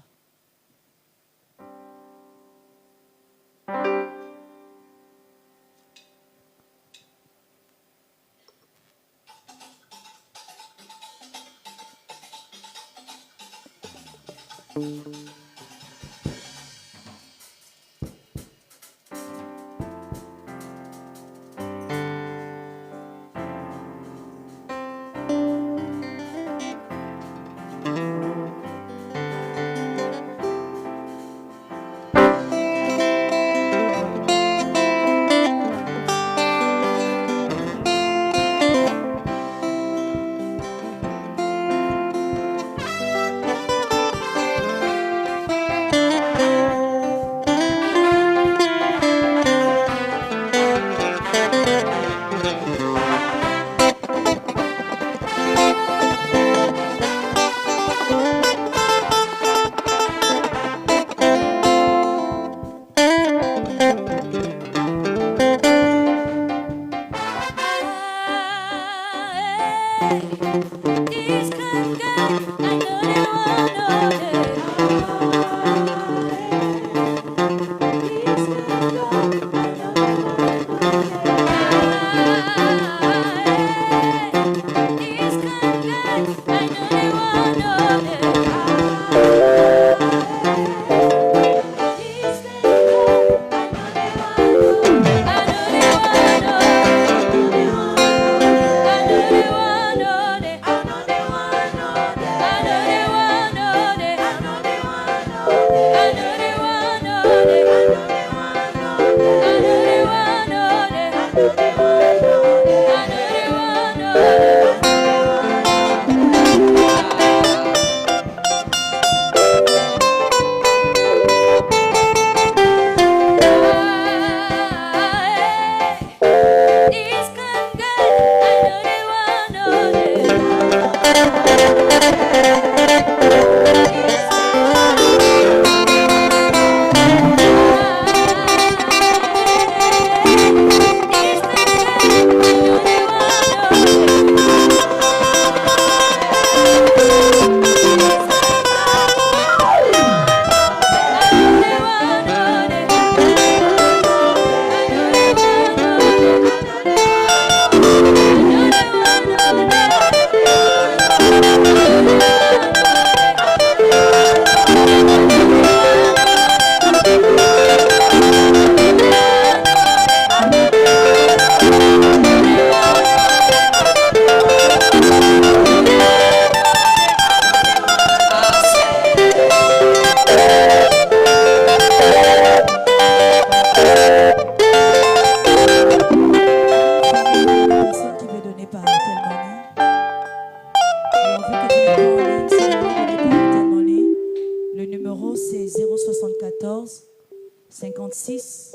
56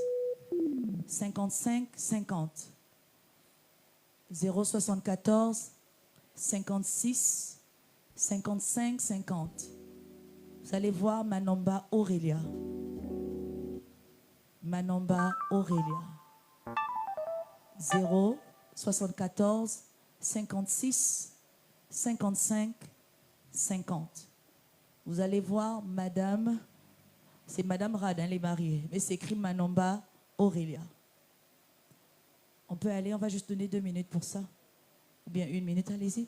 55 50. 074 56 55 50. Vous allez voir Manomba Aurélia. Manomba Aurélia. 074 56 55 50. Vous allez voir Madame, c'est Madame Radin, les mariés, mais c'est écrit Manomba Aurélia. On peut aller, on va juste donner 2 minutes pour ça. Ou bien 1 minute, allez-y.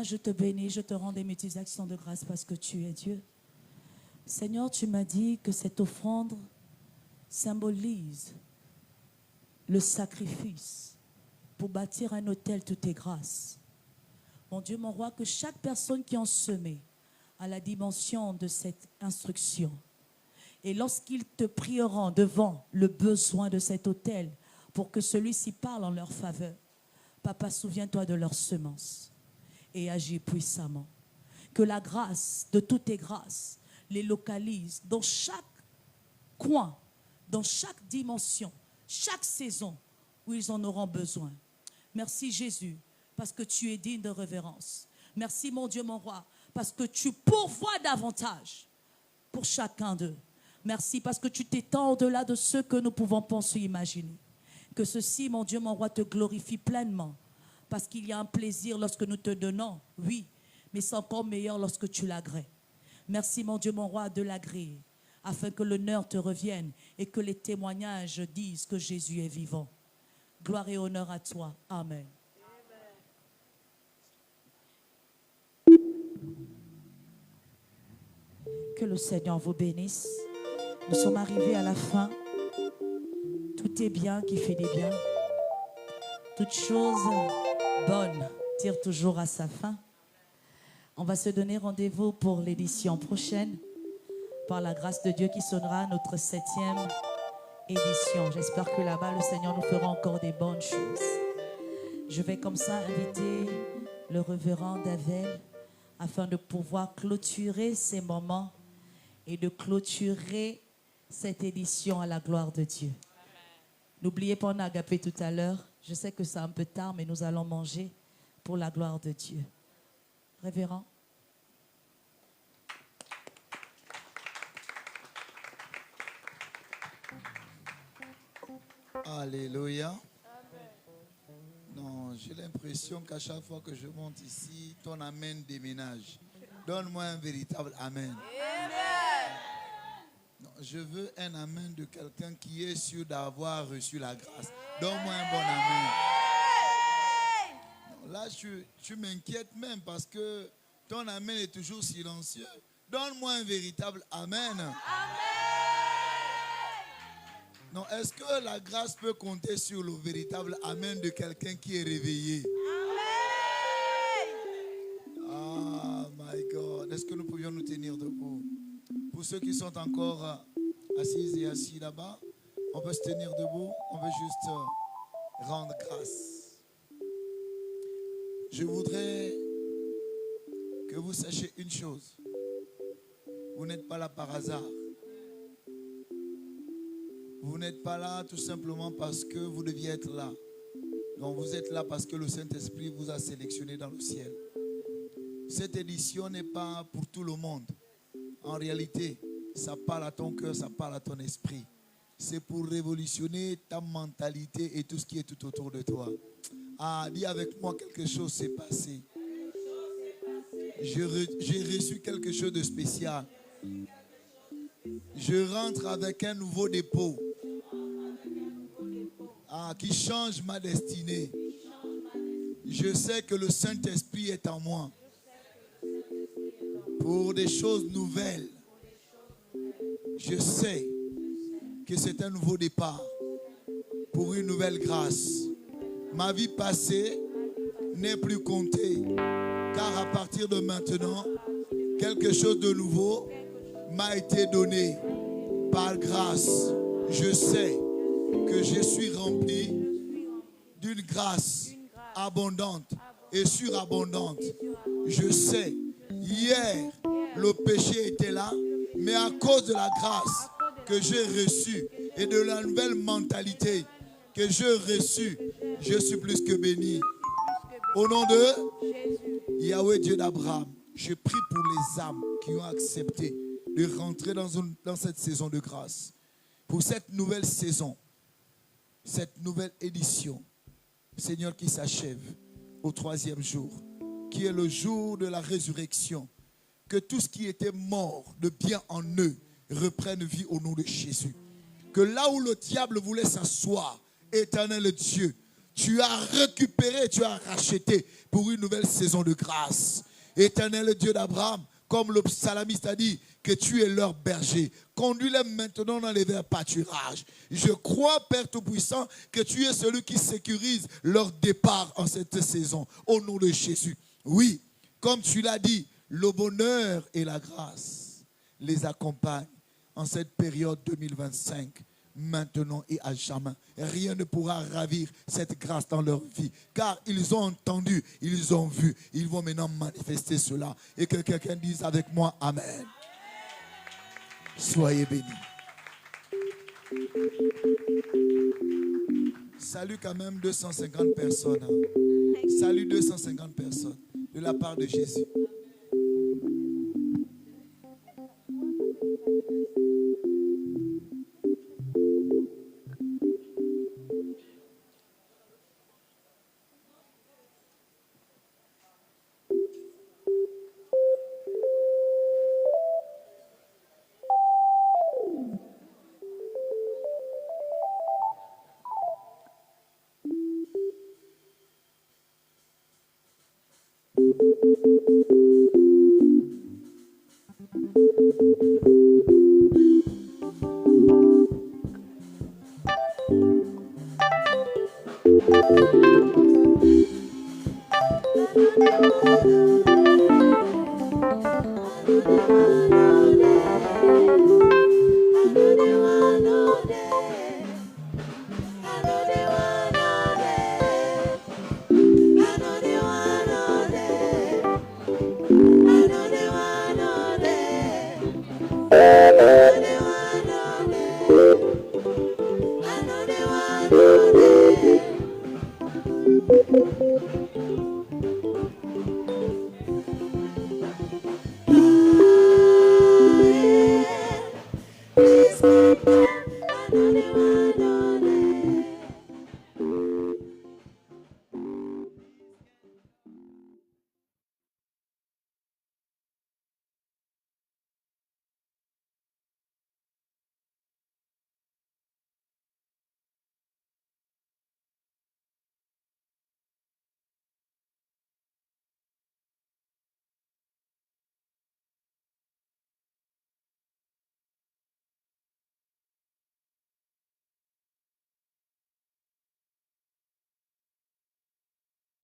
Je te bénis, je te rends des multiples actions de grâce parce que tu es Dieu. Seigneur, tu m'as dit que cette offrande symbolise le sacrifice pour bâtir un autel toutes tes grâces. Mon Dieu, mon roi, que chaque personne qui en semé à la dimension de cette instruction, et lorsqu'ils te prieront devant le besoin de cet autel pour que celui-ci parle en leur faveur, Papa, souviens-toi de leurs semences et agis puissamment. Que la grâce de toutes tes grâces les localise dans chaque coin, dans chaque dimension, chaque saison où ils en auront besoin. Merci Jésus, parce que tu es digne de révérence. Merci mon Dieu, mon roi, parce que tu pourvois davantage pour chacun d'eux. Merci parce que tu t'étends au-delà de ce que nous pouvons penser ou imaginer. Que ceci, mon Dieu, mon roi, te glorifie pleinement. Parce qu'il y a un plaisir lorsque nous te donnons, oui, mais c'est encore meilleur lorsque tu l'agrées. Merci, mon Dieu, mon roi, de l'agréer, afin que l'honneur te revienne et que les témoignages disent que Jésus est vivant. Gloire et honneur à toi. Amen. Que le Seigneur vous bénisse. Nous sommes arrivés à la fin. Tout est bien qui fait des biens. Toute chose bonne tire toujours à sa fin. On va se donner rendez-vous pour l'édition prochaine, par la grâce de Dieu, qui sonnera notre 7e édition. J'espère que là-bas, le Seigneur nous fera encore des bonnes choses. Je vais comme ça inviter le révérend Davel afin de pouvoir clôturer ces moments et de clôturer cette édition à la gloire de Dieu. N'oubliez pas, on a agapé tout à l'heure. Je sais que c'est un peu tard, mais nous allons manger pour la gloire de Dieu. Révérend. Alléluia. Non, j'ai l'impression qu'à chaque fois que je monte ici, ton amen déménage. Donne-moi un véritable amen. Non, je veux un amen de quelqu'un qui est sûr d'avoir reçu la grâce. Donne-moi un bon amen. Non, là, tu m'inquiètes même parce que ton amen est toujours silencieux. Donne-moi un véritable amen. Non, est-ce que la grâce peut compter sur le véritable amen de quelqu'un qui est réveillé? Ah, my God. Est-ce que nous pouvions nous tenir debout? Pour ceux qui sont encore assises et assis là-bas, on peut se tenir debout. On veut juste rendre grâce. Je voudrais que vous sachiez une chose. Vous n'êtes pas là par hasard. Vous n'êtes pas là tout simplement parce que vous deviez être là. Donc vous êtes là parce que le Saint-Esprit vous a sélectionné dans le ciel. Cette édition n'est pas pour tout le monde. En réalité, ça parle à ton cœur, ça parle à ton esprit. C'est pour révolutionner ta mentalité et tout ce qui est tout autour de toi. Ah, dis avec moi, quelque chose s'est passé. J'ai reçu quelque chose de spécial. Je rentre avec un nouveau dépôt qui change ma destinée. Je sais que le Saint-Esprit est en moi pour des choses nouvelles. Je sais que c'est un nouveau départ pour une nouvelle grâce. Ma vie passée n'est plus comptée, car à partir de maintenant, quelque chose de nouveau m'a été donné par grâce. Je sais que je suis rempli d'une grâce abondante et surabondante. Je sais, hier, le péché était là, mais à cause de la grâce que j'ai reçue et de la nouvelle mentalité que j'ai reçue, je suis plus que béni. Au nom de Yahweh, Dieu d'Abraham, je prie pour les âmes qui ont accepté de rentrer dans cette saison de grâce. Pour cette nouvelle saison, cette nouvelle édition, Seigneur, qui s'achève au 3e jour, qui est le jour de la résurrection. Que tout ce qui était mort de bien en eux reprenne vie au nom de Jésus. Que là où le diable voulait s'asseoir, éternel Dieu, tu as récupéré, tu as racheté pour une nouvelle saison de grâce. Éternel Dieu d'Abraham, comme le psalamiste a dit, que tu es leur berger. Conduis-les maintenant dans les verts pâturages. Je crois, Père Tout-Puissant, que tu es celui qui sécurise leur départ en cette saison. Au nom de Jésus. Oui, comme tu l'as dit, le bonheur et la grâce les accompagnent en cette période 2025, maintenant et à jamais. Rien ne pourra ravir cette grâce dans leur vie, car ils ont entendu, ils ont vu, ils vont maintenant manifester cela. Et que quelqu'un dise avec moi, Amen. Soyez bénis. Salut quand même 250 personnes. Salut 250 personnes de la part de Jésus.